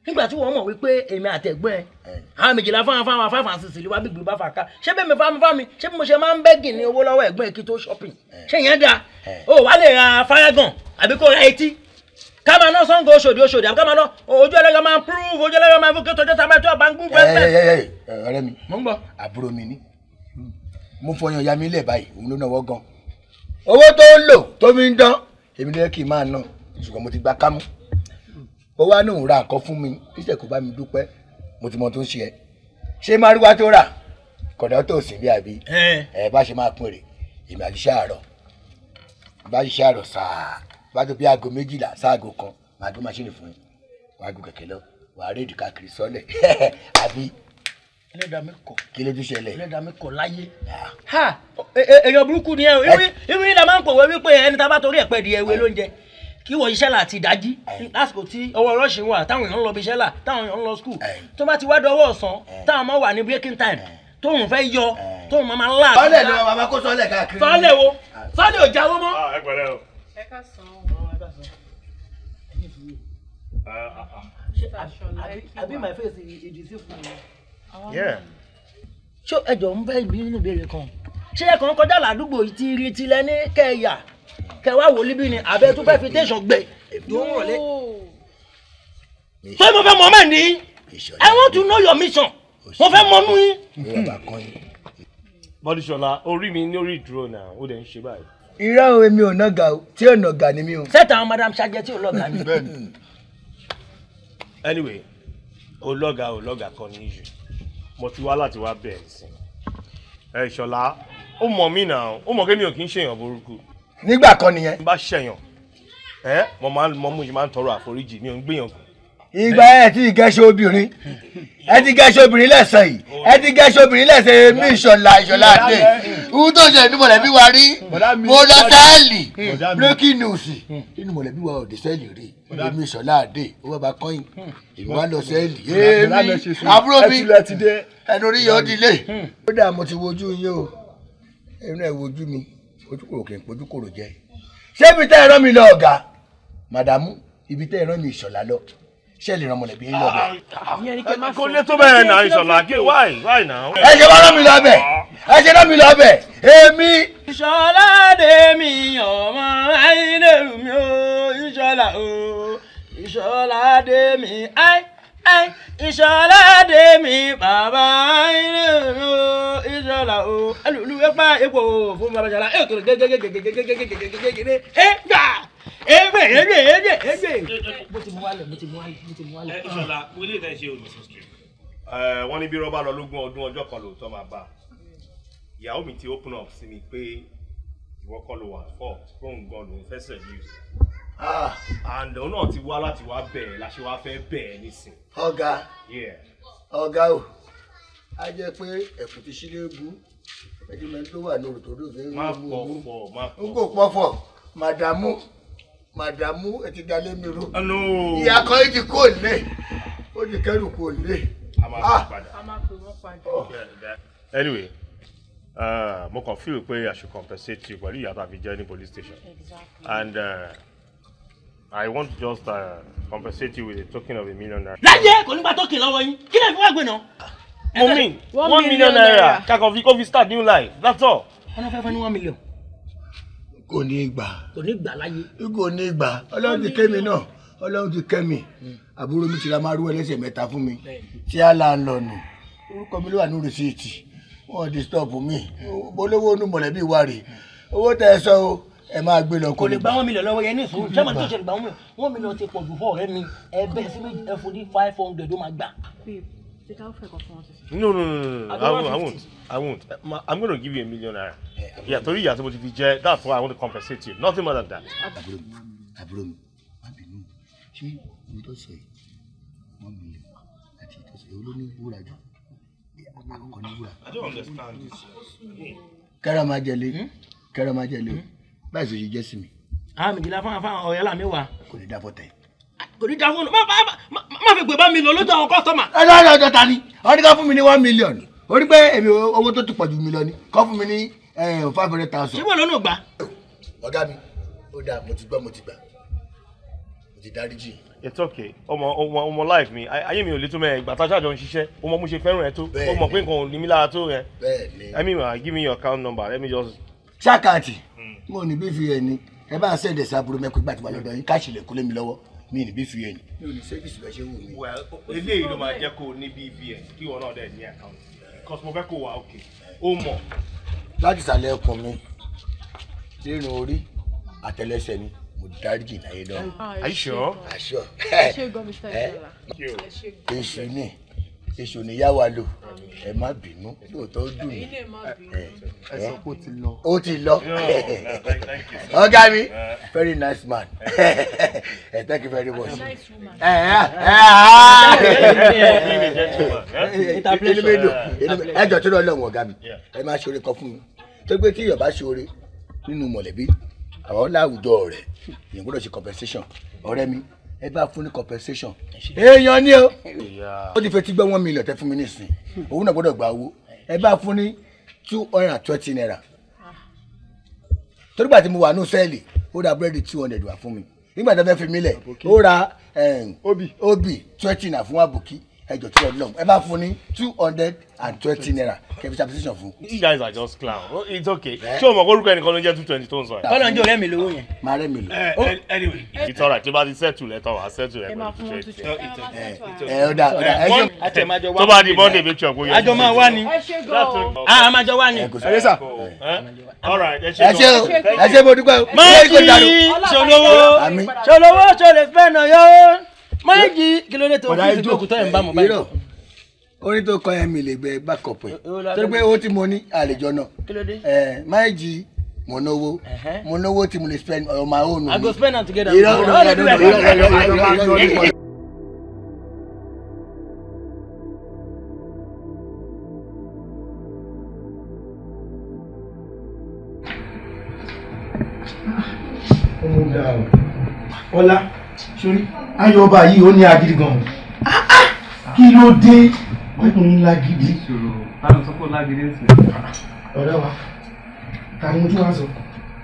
nígbà tí wọ́n mọ̀ wípé èmi àtẹ̀gbọ́n ẹ̀ àwọn méjìlá fáwọn 5 and 6 lè wá gbígbó bá fà ká ṣé bẹ́ẹ̀ mi fámi ṣé bí mo ṣe máa ń bẹ́gì ní owó lọ́wọ́ ẹ̀gbọ́n ẹ̀ kí tó shopping ṣé ìyẹn dáa ó wà lè ra fárágàn àbí kó ra etí ká máa ná Ṣàngó Òṣòdì àbí ká máa ná ojú ẹlẹ́gàn máa ń prove ojú ẹlẹ́gàn máa ń fún kí tọ́jú tàbí tó àbá ń gún fẹ́ẹ́. ọ̀rẹ́ mi mo ń gbọ́ àbúrò mi ní mo fọyàn ya mi lẹ̀ báyìí òun ló náwó gan owó tó ń lò tó mi ń dán èmi ló yẹ kí n máa ná ṣùgbọ́n mo ti gba kámú ó wá ní òun ra nǹkan fún mi iṣẹ́ kò bá mi dúpẹ́ mo ti mọ tó ń ṣe ẹ ṣé márùwá tó rà kọ̀dọ̀ tó sì bí àbí ẹ bá ṣe máa pín rè èmi àṣìṣe àárọ̀ bá ṣiṣẹ́ àárọ̀ sáà bá tó bí aago 12 sáàgò kan máa gbé máṣíìnì fún yín wàá gùn kẹ̀kẹ́ lọ wàá rédì káàkiri sọ́lẹ̀ àbí. ẹlẹ́dàá mi kọ̀ kí ló tún ṣẹlẹ̀. ẹlẹ́dàá mi kọ̀ láyé ha èèyàn burúkú ni ẹ o irú yín la máa ń pòwe wípé ẹni tá a bá torí ẹ̀pẹ́ di ẹwé lóúnjẹ kí wọ́n iṣẹ́ là ti dájí lásìkò tí ọwọ́ rọ́ọ̀ṣì wà táwọn èèyàn ń lọ bí iṣẹ́ là táwọn èèyàn ń lọ skul tó bá ti wá dọwọ́ ọ̀sán táwọn máa wà ní breaking time tóun fẹ́ yọ tóun máa ń là. sọ́lẹ̀ ni wọn máa kó sọ́lẹ̀ káàkiri. sọ́lẹ̀ wo sọ́lẹ̀ ò jáwọ́ mọ́. ẹ pẹ̀lẹ́ o. ẹ ká san àbí my face ìdìsí fún mi. ṣó ẹjọ ń bẹ ìbí nínú ìbéèrè kan ṣé ẹ kàn kọjá ládùúgbò yìí ti rí tilẹ̀ ní kẹyà kẹwàá wò líbí ni àbẹ tó fẹ́ fi tẹ̀sán gbẹ yóò ń rọlẹ́. ṣé mo fẹ́ mọ̀ mẹ́ ní I want to know your mission mo fẹ́ mọ̀ nú yín. Bọ́dúṣọlá orí mi ní orí ìdúró náà ó dẹ̀ ń ṣe báyìí. irọ́ o èmi ò nàgà o tí ò nàgà ni mi o. sẹ́tà àwọn madam ṣáájẹ́ tí ò lọ́gà ni. Anyway olọ́gà kan ní ìṣù mo ti wá láti wá bẹ̀rẹ̀ sí ẹ Ṣọlá ó mọ̀ mí náà ó mọ̀ kí mi ò kí ń ṣèyàn burúkú. nígbà kan nìyẹn. n bá ṣèyàn mo máa ń tọrọ àforíjì mi ò ń gbìyàn. ìgbà ẹ ti gẹṣẹ obìnrin ẹ ti gẹṣẹ obìnrin lẹ́sàn yìí ẹ ti gẹṣẹ obìnrin lẹ́sàn mi Ìṣọ̀lá Adé ohun tó ṣe ní mọ̀lẹ́bí wa rí mo lọ sẹ́ẹ̀lì breaking news nínú mọ̀lẹ́bí wa ò dé sẹ́ẹ̀lì rí èmi Ìṣọ̀lá Adé ó bá kọ́yìn èmi wá lọ sẹ́ẹ̀lì èmi àbúrò mi ẹnu orí yóò dilé ó dà mo ti wojú yín o ẹnu ẹ wojú mi ojúkòrò kì í pojúkòrò jẹ ṣé ibi tẹ́ ẹ rán mi lọ ọ̀gá màdàmú ibi tẹ́ ẹ rán mi Ìṣọ̀lá lọ ṣé lè ràn mọ̀lẹ́bí yín lọ bẹ̀. kò lè tó bẹ́ẹ̀ náà Ìṣọ̀lá why now. ẹ ṣe wá rán mi lọ bẹ̀ ẹ ṣe rán mi lọ bẹ̀ èmi. Ìṣọ̀lá Adé mi ọmọ ayélujára mi o Ìṣọ̀lá o Ìṣọ̀lá Adé mi Ìṣọ̀lá Adé mi bàbá ayélujára mi o Ìṣọ̀lá o olùwé pa epo fún bàbá Ìṣọ̀lá ẹ kò gẹgẹgẹgẹgẹgẹgẹgẹgẹgẹgẹ ẹ gbà ẹgbẹ. mo ti mú wálẹ̀. Ìṣọ̀lá wọlé ìtàn ṣe òní wọ́n ní bí rọ́bà lọ lógún ọdún ọjọ́ kan lóòótọ́ máa bá ìyàwó mi ti open up sí mi pé ìwọ kọ́ ló wà fọ́ fóun gan lòun fẹ́ seduce and òun náà ti wá láti wá bẹ̀ẹ̀ láṣẹ wá fẹ́ bẹ̀ẹ̀ nísìn. ọ̀gá o a jẹ́ pé ẹ̀kú ti sílé bú ẹ̀dínmẹ́ tó wà ní òtòdó fẹ́ má pọ̀fọ̀ n kò pọ̀fọ̀ màdàmú ẹ ti dalé mi rú ìyá kan yìí ti kó lé ó ti kẹrù kó lé. a máa pè wọ́n padà. Anyway mo kàn feel pé I should compensate you pẹ̀lú ìyá tó a fi jẹ́ ní police station and I want to just compensate you with a token of $1 million. láyé kò ní gba token lọ́wọ́ yín kí lè fi wá gbé náà. mo mean $1 million kakọ fi kó fi start new life that's all. ọ̀nà fẹ́ fẹ́ ní $1 million. kò ní gbà. kò ní gbà láyé. kò ní gbà ọlọ́run ti kẹ́ mi náà ọlọ́run ti kẹ́ mi àbúrò mi ti ra márùn ẹlẹ́sẹ̀ mẹ́ta fún mi tí a là ń lọ nù orúkọ mi ló wà ní rìsíìtì wọn disturb mi olówó inú mọ̀lẹ́bí wa rè owó tẹ ẹ sọ o ẹ máa gbé lọ. kò lè gba $1 million lọ́wọ́ yẹn ní ìṣòro jẹ́ màá tó ṣe lè gba $1 million ti pọ̀ jù fún ọ̀rẹ́ mi ẹ bẹ́ẹ̀ sí méjì ẹ fún ní 500 ó máa gbà. No, I won't. I'm going to give you $1 million. Yeah, torí ìyá tí mo ti fi jẹ, that's why I want to compensate you. Nothing more than that. Àbúrò mi, má bínú. Ṣé ohun tó sọ yìí, $1 million àti ìtọ́sọ̀ èwo ló ní wúrà jù? I don't understand this. Kẹ́rọ máa jẹlé. Kẹ́rọ máa jẹlé. Báyìí sọ yìí jẹ́ sí mi. Mi gila fún ọ̀yẹ́lá mi wà. Kò ní dá fọ́tẹ̀. Kò ní dá fún má fi pè bá mi lọ lójú àwọn kọ́sọ́mà. Ọjọ́ ta ni, wọ́n ní ká fún mi ní 1 million. Ó ní pé èmi owó tó ti pọ̀ ju mi lọ ni, kọ́ fún mi ní 500,000. Ṣé wọ́n lọ́nà gbà? Ọ̀gá mi, ó dáa, mo ti gbà. Mo ti dáríjì. It's okay. Ọmọ life mi, ayé mi ò lè tó mẹ́ ìgbà tá a ṣàjọ ń ṣiṣẹ́, ọmọ mo ṣe fẹ́ràn ẹ tó, ọmọ pé nǹkan ò ní mí lára tó rẹ. Bẹ́ẹ̀ni. I mean, give me your account number, let me just. Ṣáàkàtì, mo ní bí fi ẹni, ẹ bá ń sẹ́ẹ̀dẹ̀ sábúrú mẹ́kún ìgbà tí wà lọ́dọ̀ yín, káàṣì lè kúlé mi lọ́wọ́, mi ní bí fi ẹni. Mi ò ní sẹ́fíìsì bẹ́ẹ̀ ṣe wù mí. Eléyìí ló máa jẹ́ kó o ní BVN kí wọn náà dẹ̀ ní account. Because mo fẹ́ kó wà okay. Ó mọ̀. Láti ìsàlẹ̀ ẹkùn mi, nínú orí àtẹlẹsẹ̀ mi, mo dáríjì láyé náà. Are you sure? Àṣọ. Èṣù èṣù ni yá wa lò, ẹ má bínú, lóòótọ́ ó dùn mí. Ẹ sọ pé ó ti lọ. Ó ti lọ. Ọ̀gá mi, very nice man. Thank you very much. Ẹ jọ tó lọ lọ́wọ́ ọ̀gá mi, ẹ máa ṣoore kan fún mi. Tó gbé tí èèyàn bá ṣoore nínú mọ̀lẹ́bí, àwọn láwùjọ rẹ̀, èèyàn gbọ́dọ̀ ṣe compensation. Ọ̀rẹ́ mi, ẹ bá fún ní compensation. Èèyàn ni o. Ó ti fẹ́ tí gbọ́ 1 million tẹ́ fún mi nísìn. Òun náà gbọ́dọ̀ gba owó. Ẹ bá fún ní 220 naira. Torí gbà tí mo wà ní sẹ́ẹ̀lì, ó ra búrẹ́dì 200 wá fún mi. Nígbà tó fẹ́ fi mí lẹ̀, ó ra obì 20 naira fún àbùkí. Ẹjọ tí wọn lọ ẹ bá fún ní 220 naira kẹfì ṣàpèsíṣàn fún. You guys are just clown. It's okay. Ṣé o mọ̀ orúkọ ẹnìkan ló jẹ́ 220 tó ń sọ yẹn? Kọ́lọ̀ ń jẹ́ ọ̀rẹ́ mi lówó yẹn. Máa rẹ́ mi lò. Anyway, it's alright. Tí o bá ti settle ẹ̀ tán wá settle ẹ̀ pẹ̀lú 220. Ọ̀dà tó bá di Monday make sure kó yẹ. Àjọ máa wá ni. A máa jọ wá ni. Ẹ sà. Alright, ẹ ṣé mo dúpẹ́. Máàjì ṣòlówó ṣòlè fẹ́ nà yó. Máàjì kí ló dé tó fi ìgbókù tó ẹ̀ ń bá mọ̀ báyìí. Orin tó kọ yẹn mi lè gbẹ backup ẹ torí pé ó ti mo ní àlejò náà Máàjì mo náwó tí mo lè spend on my own. I go spend am together. Ọlá sórí ayọba yìí ó ní agídí gan kí ló dé ọkùnrin lágídí. ìṣòro táwọn sọ pé lágídí ń sìn. ọ̀rẹ́ wa tàbí mo tún wá sọ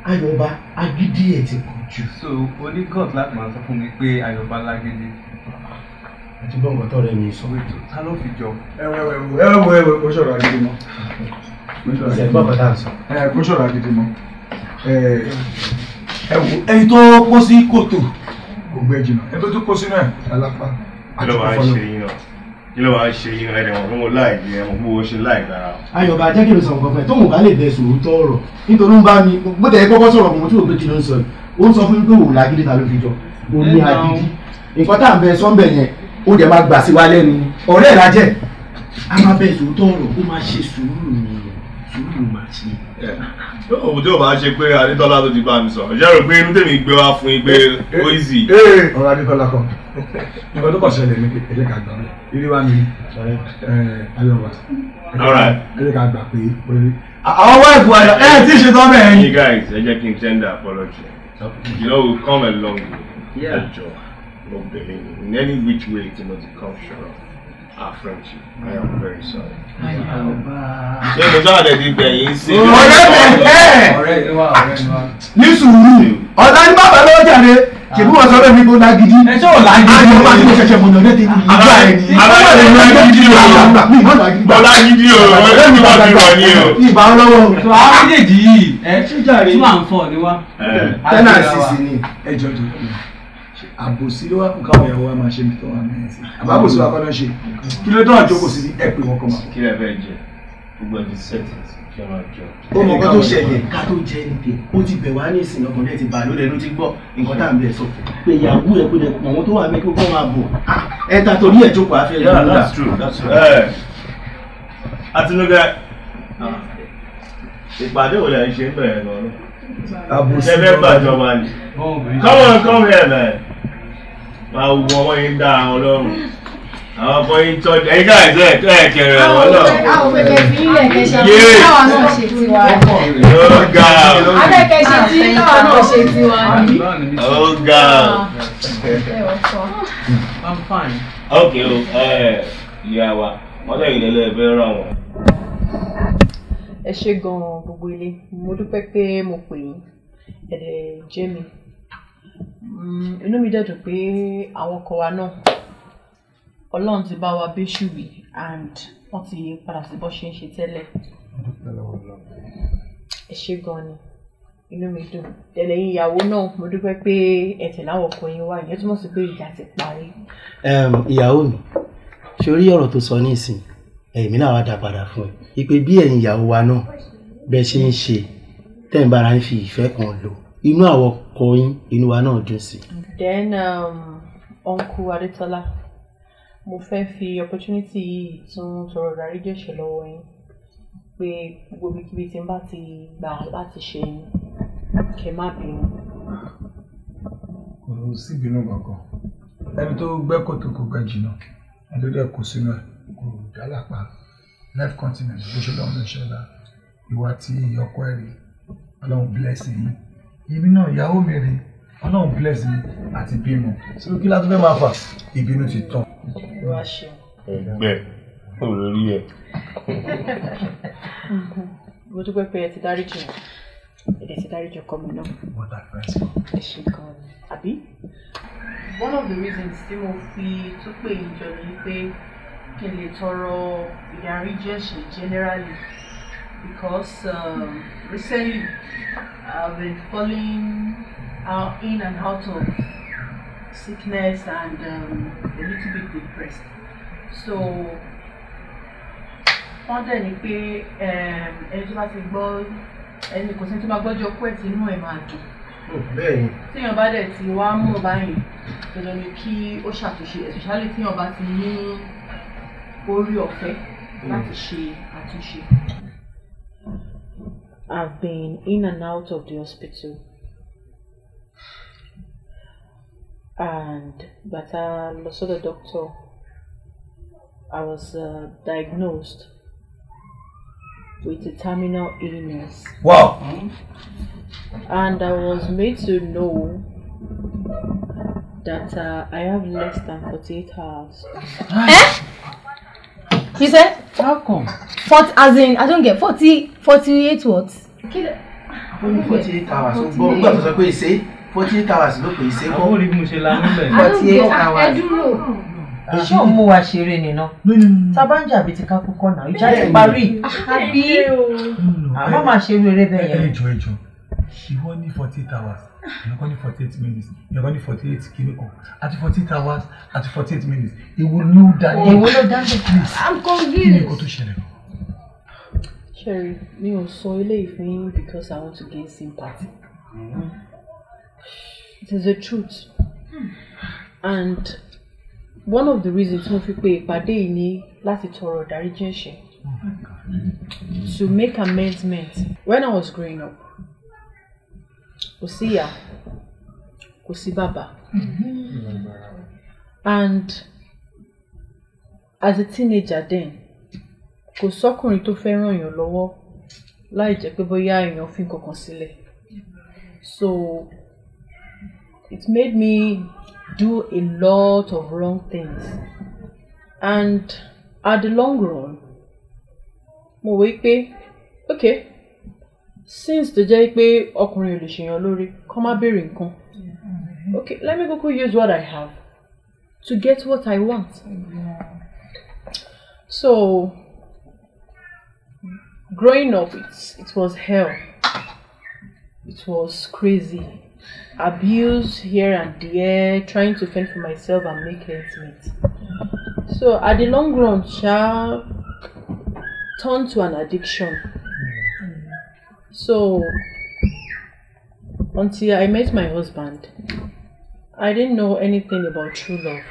ayọba agídí ẹ̀ ti pọ̀ jù. so oní god láti máa sọ fún mi pé ayọba lágídí. àti gbọ̀ngàn tó rẹ̀ mi sọ. ta ló fi jọ. ẹwẹ kó ṣọ̀rọ̀ agídí mọ́. ìṣẹ̀ gbọ́ngàn tá à ń sọ. kó ṣọ̀rọ̀ agídí mọ́. ẹni tó kó sí kòtò kò gbé jìnnà ẹni tó kó sínú ẹ̀ alápá. kí ló máa ń ṣe yín náà kí ló máa ń ṣe yín náà ẹ̀dẹ̀ wọn fún mo láì bí ẹ̀ mo gbówó ṣe láì dára. ayọ̀bá jẹ́ kí n sọ nǹkan fẹ́ tó mò bá lè bẹ sòótọ́ ọ̀rọ̀ nítorí ń bá mi gbọ́dọ̀ ẹ kọ́kọ́ sọ̀rọ̀ mo tí ò gbé kí ló ń sọ yìí ó ń sọ fún mi pé òun làgídí ta ló fi jọ òun ní agídí nǹkan tá à ń bẹ sọ́ńbẹ̀ yẹn ó dẹ̀ máa gbà sí wa lẹ́nu ọ̀rẹ́ ẹ̀ lájẹ́ a máa bẹ sòótọ́ ọ̀rọ̀ ó máa ṣe sùúrù máa ṣe. òun tí ò bá ṣe pé Adétọ́lá tó ti bá mi sọ̀rọ̀ ṣé rò pé inú tèmi gbé wá fún yín pé ó easy. ọ̀rọ̀ Adétọ́lá kan nǹkan tó kọ̀ ṣẹlẹ̀ ní ẹ̀jẹ̀ ká gbà ilé wa mi ayọ̀wà ẹ̀jẹ̀ ká gbà pé àwọn wáìfù ẹ̀ tí ì ṣe tán bẹ́ẹ̀ ni. You guys ẹ jẹ́ kí n tender apology you know we come a long way ẹjọ́ obìnrin in any which way it must come short our friendship I am very sorry. ṣé mo sábà dẹ̀ di gbẹ̀yìn sí. ọ̀rẹ́ ni wá ní sùúrù ọ̀tá ní bàbá lọ́wọ́ jáde ṣèbí wọ́n sọ bẹ́ẹ̀ ní kó lágídí. ẹ ṣé ò lágídí. àti ọba tí mo ṣẹ̀ṣẹ̀ mọ̀ náà tẹ́tí ìgbà ẹ̀ ní. àbáyọ̀ ní lágídí o. lágídí o. ọ̀rẹ́ mi bá ti rọ̀ ní o. ìbá ọlọ́wọ́. àwọn méjèèjì yìí two and four ni wá. tẹ́nà sísì ni ẹjọ́ tó kù. àbòsí ló wá kó káwọn ìyàwó wa máa ṣe ní tó wà ní ẹ̀sìn. àbábòsí wa kọ́ náà ṣe kí ló tó àjókòó sí ẹ pé wọn kọ́ máa. kí lè fẹ́ jẹ gbogbo ẹ̀ ti settings kí ẹ máa jọ. ó mọ nǹkan tó ṣẹlẹ̀ ká tó jẹ́ nìkan ó ti bẹ̀ wá ní ìsìn ọkùnrin ti bà lóde ló ti gbọ́ nǹkan tá à ń bẹ̀ sọ pé ìyàwó ẹ̀ pé àwọn tó wà bẹ́ẹ̀ kó kọ́ máa bọ̀ ẹ ta torí ẹ̀ jókòó afẹ́ yeah that's true that's true. Àtinúkẹ́ ìpàdé wo lẹ ń ṣe ń bẹ̀rẹ̀ lọ́rùn. àbòsí ṣẹlẹ̀ gbàjọba ni. come here man. máa wù ọmọ yìí ń dá àwọn ọlọ́run Àwọn ọmọ yìí tọ́jú ẹ̀yin ká ẹ̀ kẹrẹ ọ̀rọ̀ lọ. Àwọn òpèkè fi ilẹ̀ kẹsẹ̀ tí káwa náà ṣe tiwa. Ó ga o. Abẹ́kẹsẹ̀ tí káwa náà ṣe tiwa ni. Ó ga o. I'm fine. Okay o, ìyá wa, mọ́tò ìdẹ́lẹ̀ fẹ́ ràn wọ́n. Ẹ ṣé gan-an gbogbo ilé, mo dúpẹ́ pé mo pè yín, ẹ̀dẹ̀ jẹ́ mi. Inú mi dẹ̀ dùn pé àwọn ọkọ wa náà, Ọlọ́run ti bá wa bẹ́ṣù wí and wọ́n ti padà sí bó ṣe ń ṣe tẹ́lẹ̀. Ẹ ṣé gan-an ni, inú mi dùn. Tẹ̀lẹ́yìn ìyàwó náà, mo dúpẹ́ pé ẹ tẹ̀lé àwọn ọkọ yín wá, ìyẹn túmọ̀ sí pé ìjà ti parí. Ìyàwó mi, ṣé orí ọ̀rọ̀ tó sọ ní ìsìn, èmi náà wá dá padà fún ẹ. Ìpè bí ẹ̀yin ìyàwó wa náà bẹ́ẹ̀ ṣe ń ṣe tẹ́ ń bára ń fi ìfẹ́ kan lò. Inú àwọn ọkọ yín, inú wa náà dùn sí. Then Uncle Adetola, mo fẹ́ fi opportunity yìí tún tọrọ ìdáríjì ẹ̀ṣẹ̀ lọ́wọ́ yín pé gbogbo ibikíbi tí n bá ti gbà láti ṣe yín kẹ́ má bínú. Kò sí ìbínú kankan. Ẹni tó gbẹ́ kòtò kò gbẹ́ jìnnà. Ẹni tó dẹ̀ kò sínú ẹ̀ kò dálàpá. Life continent bó ṣe lọ́wọ́ ìṣọ́lá. Ìwà tí ọkọ ẹ̀ rí. Ọlọ́run bless yín. Èmi náà ìyàwó mi rí. Ọlọ́run bless mi àti bímọ. Sọ kí látọ́ fẹ́ máa fà? Ìbínú ti tán. Wá ṣe. Ẹgbẹ́ olórí ẹ̀. Mo dúpẹ́ pé ẹ ti dáríjì wọn. Ẹ ti dáríjì ọkọ mi náà. What a friend. Ẹ ṣé gan-an ni. Àbí? One of the reasons tí mo fi tún pè yín jọ ni pé kí n lè tọrọ ìdáríjì ẹ̀ṣẹ̀ generally because recently I've been falling in and out of sickness and a little bit depressed. So wọ́n dẹ̀ ní pé ẹni tó bá ti gbọ́ ẹni kò sí tó bá gbọ́jọ́ ọkọ ẹ̀ tí inú ẹ̀ máa dùn. Bẹ́ẹ̀ni. Téèyàn bá dẹ̀ ti wá mú báyìí dandan ni kí ó ṣàtúnṣe especially téèyàn bá ti ní orí ọ̀fẹ́ láti ṣe àtúnṣe. I've been in and out of the hospital. And but I saw the doctor. I was diagnosed with a terminal illness. Wow! And I was made to know that I have less than 48 hours. You said? How come? 40, as in, I don't get 48 what? Only 48 hours. So, but we have to say 48 hours. Look, we say. Àwọn orí mo ṣe la níbẹ̀. 48 hours. Ẹ dúró. Ṣé òun mú wa ṣeré nínú? Tábánjà bíi ti ká kúkọ́ náà, ìjà ti parí. Àbí? Àmọ́ máa ṣe eré bẹ́ẹ̀ yẹn. Ẹjọ́. Ìwọ ní 48 hours. Ìyọ̀kọ́ ní 48 minutes. Ìyọ̀kọ́ ní 48 kìíní àti 48 hours àti 48 minutes. Èwo ló dá yẹn? Èwo ló dá yẹn? Please. I'm confused. Kí ni nǹkan tó ṣẹlẹ̀? Cherry, mi ò sọ eléyìí fún yín because I want to gain sympathy. It is the truth. And one of the reasons mo fi pè ìpàdé yìí ni láti tọrọ ìdáríjì ẹ̀ṣẹ̀. To make amendment. When I was growing up, kò sí ìyá, kò sí bàbá. And as a teenager then, kò sọ́kùnrin tó fẹ́ ràn yàn lọ́wọ́ láì jẹ́ pé bóyá èèyàn fi nǹkankan sílẹ̀. So it made me do a lot of wrong things. And at the long run, mo wí pé, okay, since tó jẹ́ pé ọkùnrin ò lè ṣèyàn lórí, kó má béèrè nǹkan. Okay, let me go use what I have to get what I want. So growing up, it was hell. It was crazy. Abuse here and there, trying to fend for myself and make ends meet. So at the long run, turned to an addiction. So until I met my husband, I didn't know anything about true love.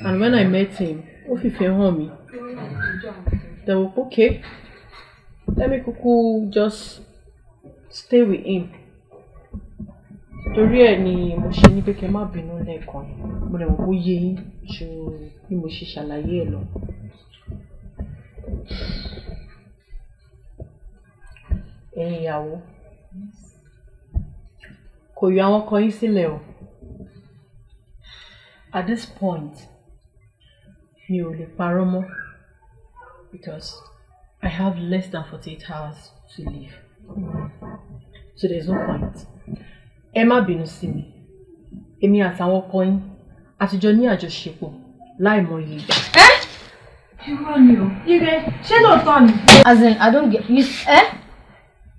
And when I met him, me, they were okay. Let me just stay with him. Torí ẹ̀ ni mo ṣe ní pé kẹ́ má bínú lẹ́ẹ̀kan. Mo lè mọ̀ bó yé yín ju bí mo ṣe ṣàlàyé ẹ̀ lọ. Ẹ̀yin ìyàwó. Kò yọ àwọn ọkọ yín sílẹ̀ o. At this point, mi ò lè parọ́ mọ́ because I have less than 48 hours to live. So there's no point. Ẹ má bínú sí mi. Èmi àtàwọn ọkọ yín àtijọ́ ní àjọṣepọ̀ láìmọye ìgbà. Irọ́ ni o. Ire, ṣé lóòótọ́ ni? As in, I don't get you.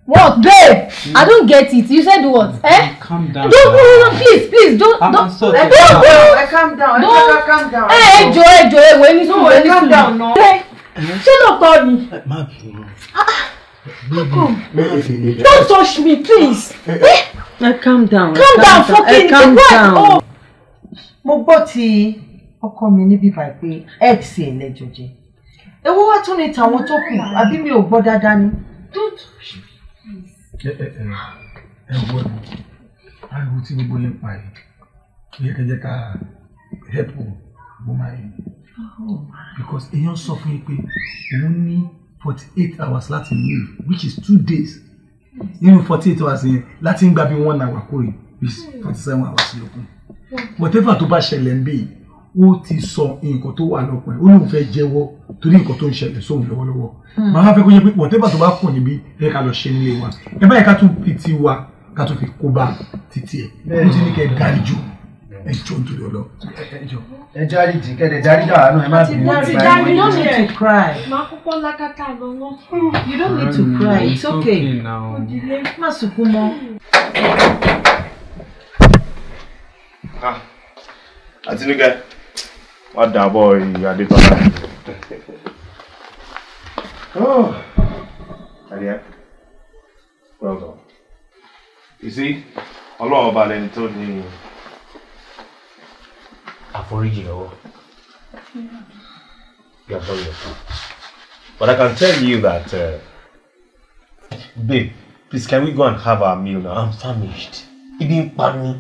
What, babe? I don't get it. You said what? Calm down. Don't, please, don't. I'm sorry. Calm down. Calm down. Joy, when you calm down, no. Ṣé lóòótọ́ ni? Don't touch me, please. Calm down. Calm down, fucking. Calm down. Mo gbọ́ tí ọkọ mi níbí báyìí pé ex ẹ̀ lẹ́jọ́ jẹ́. Èwo wá tún ní tàwọn tó kù àbí mi ò gbọ́ dáadáa ni. Don't touch me. Wọ́n ariwo tí gbogbo yẹn pa yìí yẹ kẹjẹ ká help woman yìí because èèyàn sọ fún yín pé òun ní 48 hours láti live which is 2 days nínú 48 hours yẹn láti ń gba bí 1 hour kúrò which is 47 hours lókun whatever tó bá ṣẹlẹ̀ ń bí ó ti sọ nǹkan tó wà lọ́pọ̀ ẹ̀ ó lóun fẹ́ jẹ́wọ́ torí nǹkan tó ń ṣẹlẹ̀ sóhun lọ́wọ́lọ́wọ́ màá fẹ́ kó yẹ pé whatever tó bá kù níbí ẹ ká lọ ṣe nílé wa ẹ báyìí ká tún fi ti wa ká tún fi kó bá títí ẹ ó ti ní kẹ́ ẹ dárí jù ẹ jọ nítorí ọlọ ẹ járí jì kẹ́dẹ̀ járí dára náà ẹ má bínú. You don't need to cry. Máa kọ́kọ́ lákàtà lọ́wọ́. You don't need to cry. It's okay. Má sunkún mọ́. Àtinúkẹ́ wá dàbọ̀ Adétọ́lá. Oh, Adia, well done. You see, Ọlọ́run ọba lẹni tó ní àforíjì lọ́wọ́. You are very welcome. But I can tell you that, babe, please can we go and have our meal now? I'm famished. Ibi ń pa mí.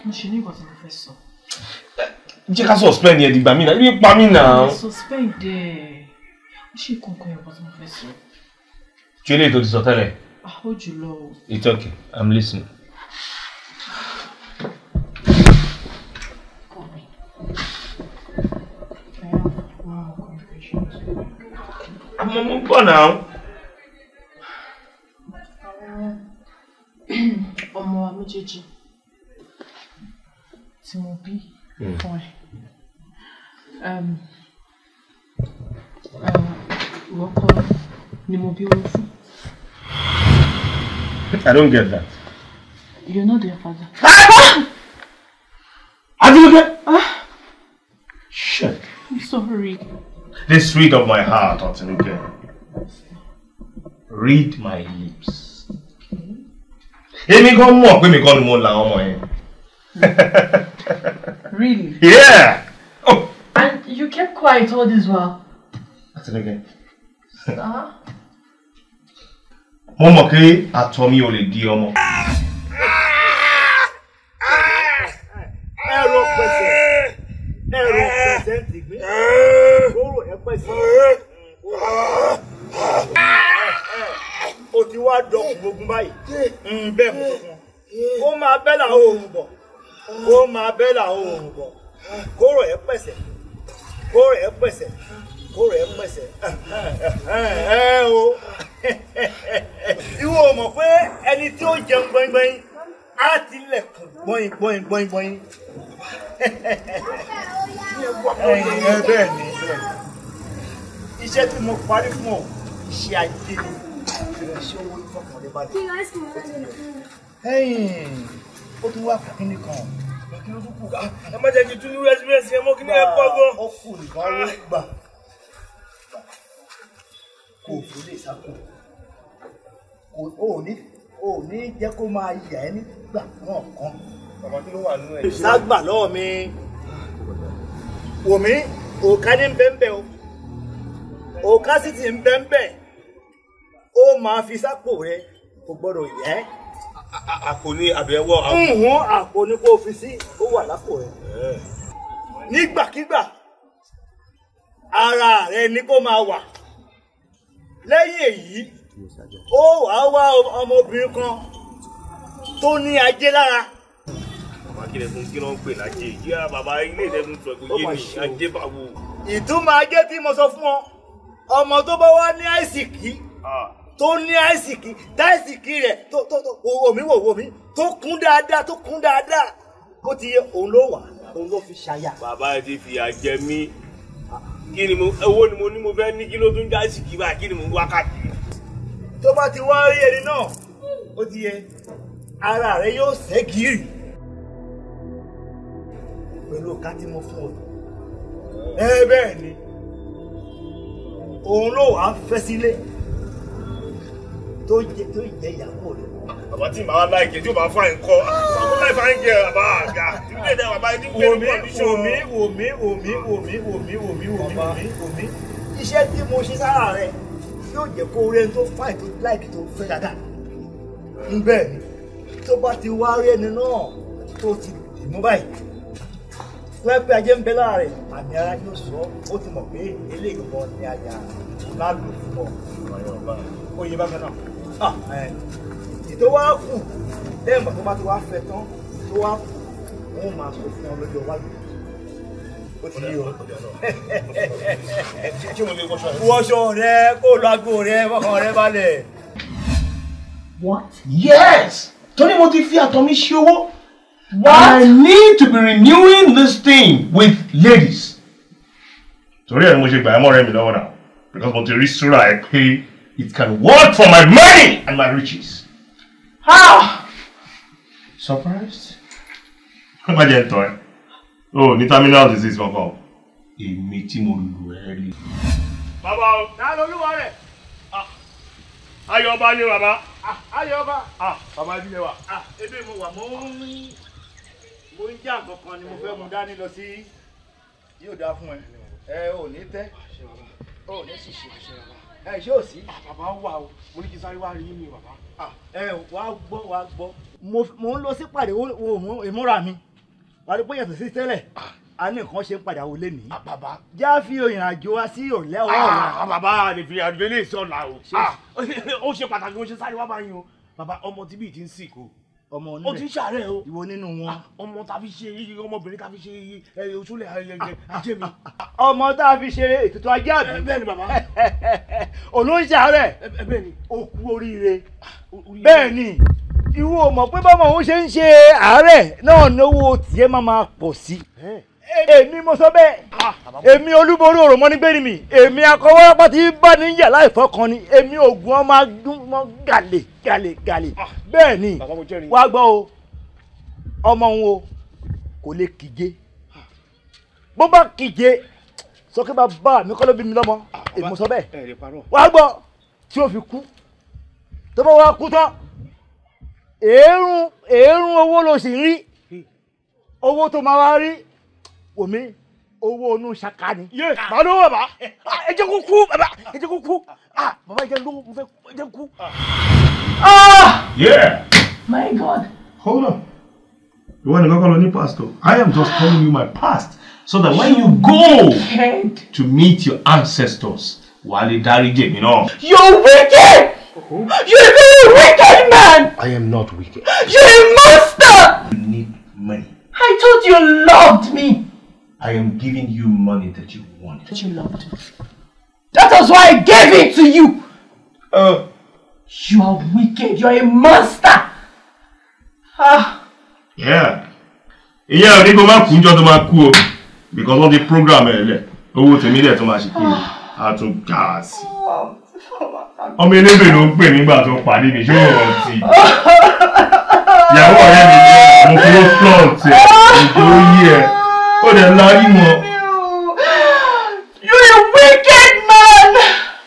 Mo ṣe ní nǹkan tí mo fẹ́ sọ. Jẹ́ ká suspend yẹn dìgbà mí náà. Ibi ń pa mí náà. Suspend ẹ̀. Ó ṣe kankan ẹ̀kọ́ tí mo fẹ́ sọ. Ṣé ilé ètò ti sọ tẹ́lẹ̀? Ó jùlọ o. It's okay. I'm listening. I'm going now. Ọmọ wa méjèèjì tí mo bí fún ẹ. Ìwọ́kọ́ ni mo bí oyún fún. I don't get that. You're not their father. Shit. I'm sorry. This read of my heart, Otinuke. Read my lips. Èmi gan mọ̀ pé mi kọ́ ni mo la ọmọ yẹn. Really? Yeah. Oh. And you kept quiet all this while. Otinuke. Mo mọ̀ pé àtọ̀ mi ò lè di ọmọ. Ẹ̀rọ pẹ̀sẹ̀ ti gbé. Kóró ẹ pẹ̀sẹ̀. O ti wá dọ̀kùn gbogbo báyìí. Bẹ́ẹ̀ mo sọ fún ọ. Ó máa bẹ́là oòrùn bọ̀. Ó máa bẹ́là oòrùn bọ̀. Kóró ẹ pẹ̀sẹ̀. Kóró ẹ pẹ̀sẹ̀. Kóró ẹ pẹ̀sẹ̀. O. Ìwọ mọ̀ pé ẹni tí ó jẹun gbọ̀ngbọ̀n á ti lẹ̀kùn gbọ̀ngbọ̀n. Bẹ́ẹ̀ ni. Iṣẹ́ tí mo parí fún ọ, iṣẹ́ ajé ni. Iṣẹ́ owó ìfọkànlé balẹ̀. Ó tún wá fún kíní kan. Kí ló tún kù? Ẹ má jẹ́ kí tún ní rẹ́sìmẹ́sì ẹ mọ́ kíní ẹ pọ̀ gan. Ó kù nìkan ló gbà. Kò fún lè sáko. O ní jẹ́ kó máa yà ẹ́ nígbà náà kan. Bàbá kí ló wà nínú ẹ̀? Ságbà lọ́wọ́ mi. Wò mí, òkà ní bẹ́ńbẹ́ o. Òkà sì ti ń bẹ́ńbẹ́. Ó máa fi sápò rẹ̀, kò gbọ́dọ̀ yẹ́. àpò ní àbẹ̀wò. Àpò ní kó fi sí ó wà lápò rẹ̀. Nígbàkígbà ara rẹ̀ ni kó máa wà. Lẹ́yìn èyí ó wá wá ọmọbìnrin kan tó ní ajé lára. Bàbá kí ló ń pè lájé ìyá bàbá ilé ìdẹ́gun sọ pé yé mi ajé báwo. Ìtumọ̀ ajé tí mo sọ fún ọ ọmọ tó bá wá ní àìsìkí tó ní àìsìkí táìsìkí rẹ̀ tó wò mí tó kún dáadáa ó ti yẹ òun ló wà òun ló fi ṣàyà. Bàbá ẹ ti fìyà jẹ mí kí ni owó ni mo ní mo fẹ́ ní kí ló tún já àìsìkí báyìí kí ni mo wá káàkiri. Tó bá ti wá rí ẹni náà ó ti yẹ ara rẹ̀ yóò ṣẹ́ gírì pẹ̀lú ọ̀ká tí mo fún ọ. Bẹ́ẹ̀ ni òun ló wàá fẹ́ sílé tó jẹ́ ìyàwó rẹ̀. Bàbá tí màá láìkè tí ó bá fà ń kọ́ àwọn láì fà ń jẹ bàbá àga ìdílé ìdá bàbá ẹni pé ní kọ́ndíṣọ̀n. Wòmí iṣẹ́ tí mo ṣe sára rẹ̀ yóò jẹ́ kó rẹ́ tó fáì tó láìkì tó fẹ́ dáadáa. Bẹ́ẹ̀ ni tó bá ti wá rí ẹni náà tó ti mú báyìí wọ́n pẹ́ ajé ń bẹ lára rẹ̀ àmì ara yóò sọ ó ti mọ̀ pé eléyìí kan ní ajá lálù fún ọ. Oye bákan náà ètò wa kù lẹ́yìn tó bá ti wá fẹ́ tán tó wá kù wọ́n máa sọ fún ọ lọ́jọ́ wájú. Ó ti yí o. Wọṣọ rẹ kó lọ aago rẹ fọkàn rẹ balẹ̀. What? Yes! Torí mo ti fi àtọ̀ mi ṣe owó. What? I need to be renewing this thing with ladies. Torí ẹ̀ ni mo ṣe gbà ẹ́ mọ́ rẹ̀ mi lọ́wọ́ náà because mo ti rí súrà ẹ̀ pé it can work for my money and my riches. Ah! Surprised? Kó má jẹ́ ntọ́ ẹ̀. O ní terminal disease kankan. Èmi tí mo lù ẹ́ rí. Bàbá o. Ta ló lúwa rẹ̀? Ayọ̀ ọba ni bàbá. Ayọ̀ ọba. Bàbá ibi lẹ́wà. Ebi mo wà mo ń já nǹkan kan ni mo fẹ́ mu dání lọ sí yóò dáa fún ẹ ò ní tẹ́ ò ní ṣìṣe ṣé ò sí. Bàbá wà o mo ní kí sáré wá rí yín ni bàbá. Wàá gbọ́ mo ń lọ sí pàdé ìmúra mi wà á rí pé yàtọ̀ sí tẹ́lẹ̀ a ní nǹkan ṣe ń padà wọlé nìyí. Bàbá já fi òyìn àjò wa sí òrùlé ọwọ́ ọ̀la. Bàbá lè fi àdúgbò lè sọ̀la o. Ó ṣe pàtàkì mo ṣe sáré wá báyìí o. Bàbá ọmọ tí bíi ti ń sìnkú. Ọmọ onílẹ̀ ó ti ń ṣàárẹ̀ o. Ìwọ nínú wọn. Ọmọ tá a fi ṣe ọmọbìnrin tá a fi ṣe òṣùlẹ̀ ajé mi. Ọmọ tá a fi ṣe ètùtù ajé àbí. Bẹ́ẹ̀ ni bàbá. Olóhùn ṣàárẹ̀. Bẹ́ẹ̀ ni. Ó kú oríire. Bẹ́ẹ̀ ni. Ìwọ mọ̀ pé bọ́mọ òun ṣe ń ṣe àárẹ̀ náà náwó tiẹ̀ máa pọ̀ sí. Èmi mo sọ bẹ́ẹ̀ èmi olúborí òròmọ nígbèrè mi èmi akọwọ́rápá tí bá ní yà láì fọkàn ni èmi ògùn ọmọ gàlè bẹ́ẹ̀ ni wàá gbọ́ o ọmọ òun o kò lè kíje bó bá kíje sọ pé bàbá mi kọ́ ló bí mi lọ́mọ èmi mo sọ bẹ́ẹ̀ wàá gbọ́ tí ó fi kú tó bá wá kú tán èérún owó ló sì rí owó tó máa wá rí omi owó onú ṣaka ni. Bàbá ló wà bá. Ẹ jẹ́ kó kú bàbá. Ẹ jẹ́ kó kú. Bàbá ìjẹun ló mo fẹ́ ẹ jẹ́ kú. Yeah. My God. Hold on. You want to go on pastor? I am just telling you my past so that when you go to meet your ancestors, Wale Darije, you know. You're wicked! You're a very wicked man! I am not wicked. You're a monster! You need money. I thought you loved me. I am giving you money that you want. That you loved me. That was why I gave it to you. You are wicked. You are a monster. Yeah. Yeah, they go back to the because of the program. Owó tèmi dẹ̀ tó máa ṣe kí ni a tún gas. Ọmọ elébè ló ń pè nígbà tó pàdé mi ṣé ó rántí. Ìyàwó ọ̀rẹ́ mi ní mo fi ó flaunt ẹ̀ ìjọ yí ẹ̀ ó dẹ̀ láyé wọn. You're a wicked man.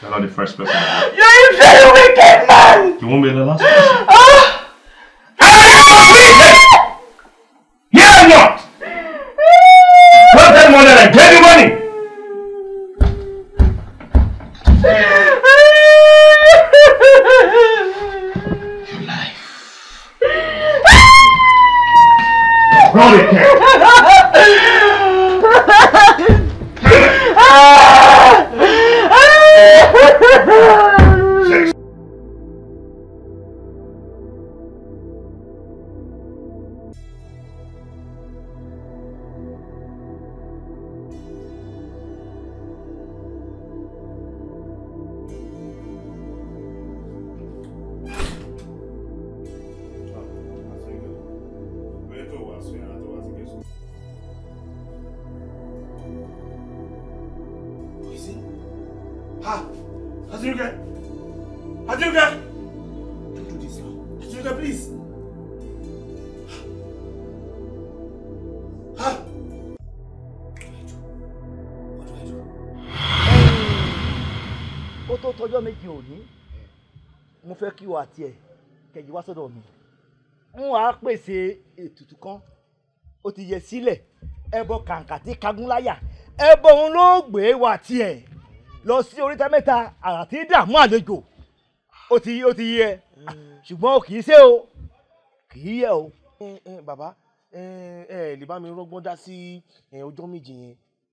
You're not the first person. You're a very wicked man. You won't be the last person. Yeah or not? Tell them more than I gave you money. Your life Run it, cat. Tọ́jọ́ méjì òní mo fẹ́ kí o àti ẹ̀ kẹ̀yìn wá sọ́dọ̀ mi n wàá pèsè ètùtù kan ó ti yẹ sílẹ̀ ẹbọ kàǹkà tí kagún láyà ẹbọ òun ló gbé wa tiẹ̀ lọ sí oríta mẹ́ta àrà tí dààmú àlejò ó ti yẹ ṣùgbọ́n kì í ṣe o kì í yẹ o. Bàbá ẹ lè bá mi rọ́gbọ́n dá sí ọjọ́ méje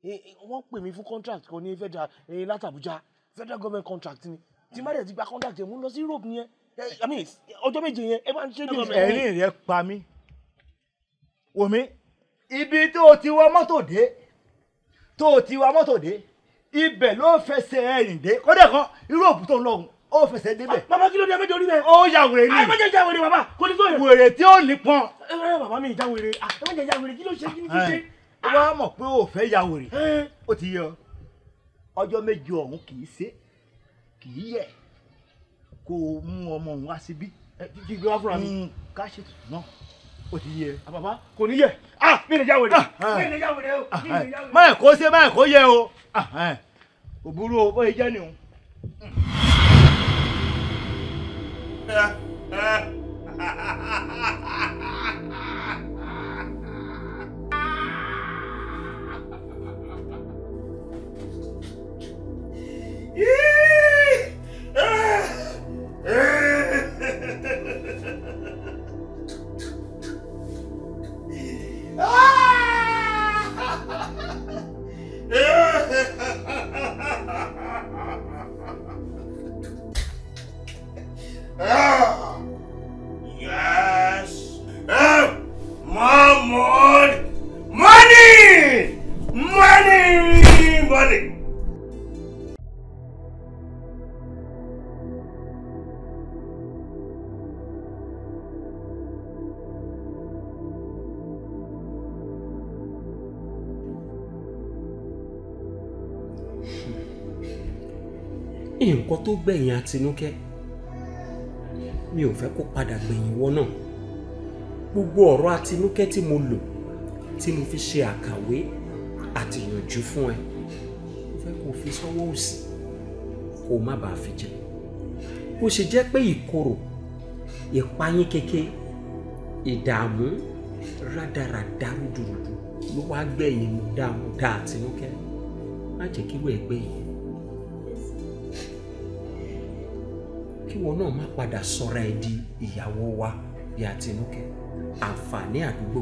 yẹn wọ́n pè mí fún contract kan ní federal láti Abuja federal government contract ni tí má dẹ̀ ti gba contract yẹn mú lọ sí Europe nìyẹn I mean ọjọ́ méje yẹn ẹ bá ń ṣe bí ẹ̀rín rẹ̀ pa mí wò mí ibi tó ti wọ mọ́tò dé ibẹ̀ ló fẹsẹ̀ ẹ̀rìn dé kọ́dẹ̀ kan Europe tó ń lọ ó fẹsẹ̀ débẹ̀. Bàbá kí ló dé ẹmẹ́jọ orí rẹ̀. Ó ya wèrè ni. Ẹ má jẹ́ ya wèrè bàbá kò ní tó yẹ. Wèrè tí ó nípọn. Bàbá mi ìjà wèrè ẹ má jẹ́ ya wèrè kí ló ṣe kí ni kí ṣe. Ó wá mọ̀ pé ó fẹ́ ya wèrè ó ti yẹ ọjọ́ méje ọ̀hún kì í ṣe kì í yẹ kó o mú ọmọ òun wá síbí kí gbé wá fúnra mi ká ṣe tuntun náà ó ti yẹ. Bàbá kò ní yẹ mi lè ya wèrè mi lè ya wèrè o mi lè ya wèrè. má kó ṣe má kó yẹ o kò burú o bóyá jẹ́ ni o. Yes. Money. Nǹkan tó gbẹ̀yìn Àtinúkẹ́ mi ò fẹ́ kó padà gbẹ̀yìn wọ náà. Gbogbo ọ̀rọ̀ Àtinúkẹ́ tí mo lò tí mo fi ṣe àkàwé àti ìyànjú fún ẹ mo fẹ́ kó fi sọ́wọ́ òsì kó má bàa fi jẹ. Bó ṣe jẹ́ pé ìkorò ìpayín kéke ìdààmú rádaràdá rúdurùdu ló wá gbẹ̀yìn mo dá Àtinúkẹ́ má jẹ́ kí wọ́n ẹ gbẹ̀yìn. Kí wọn náà má padà sọra ẹ di ìyàwó wa bí Àtinúkẹ́. Àǹfààní àdúgbò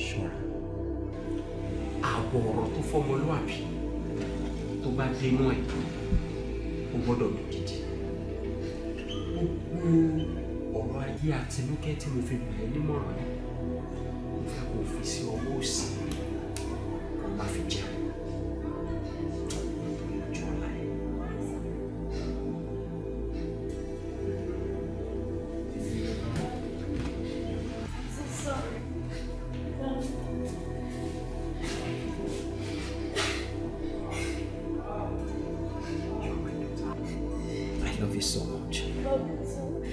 ṣọ́ra. Ààbọ̀ ọ̀rọ̀ tó fọmọlúwàbí tó bá dénú ẹ̀ ó gbọ́dọ̀ mi gidi. Gbogbo ọ̀rọ̀ ayé Àtinúkẹ́ tí mo fi gbà ẹ́ nímọ̀ràn yẹn mo fẹ́ kó fi sí ọwọ́ òsì kó má fi jẹun. I love you so much. Love you so much.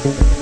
Thank you.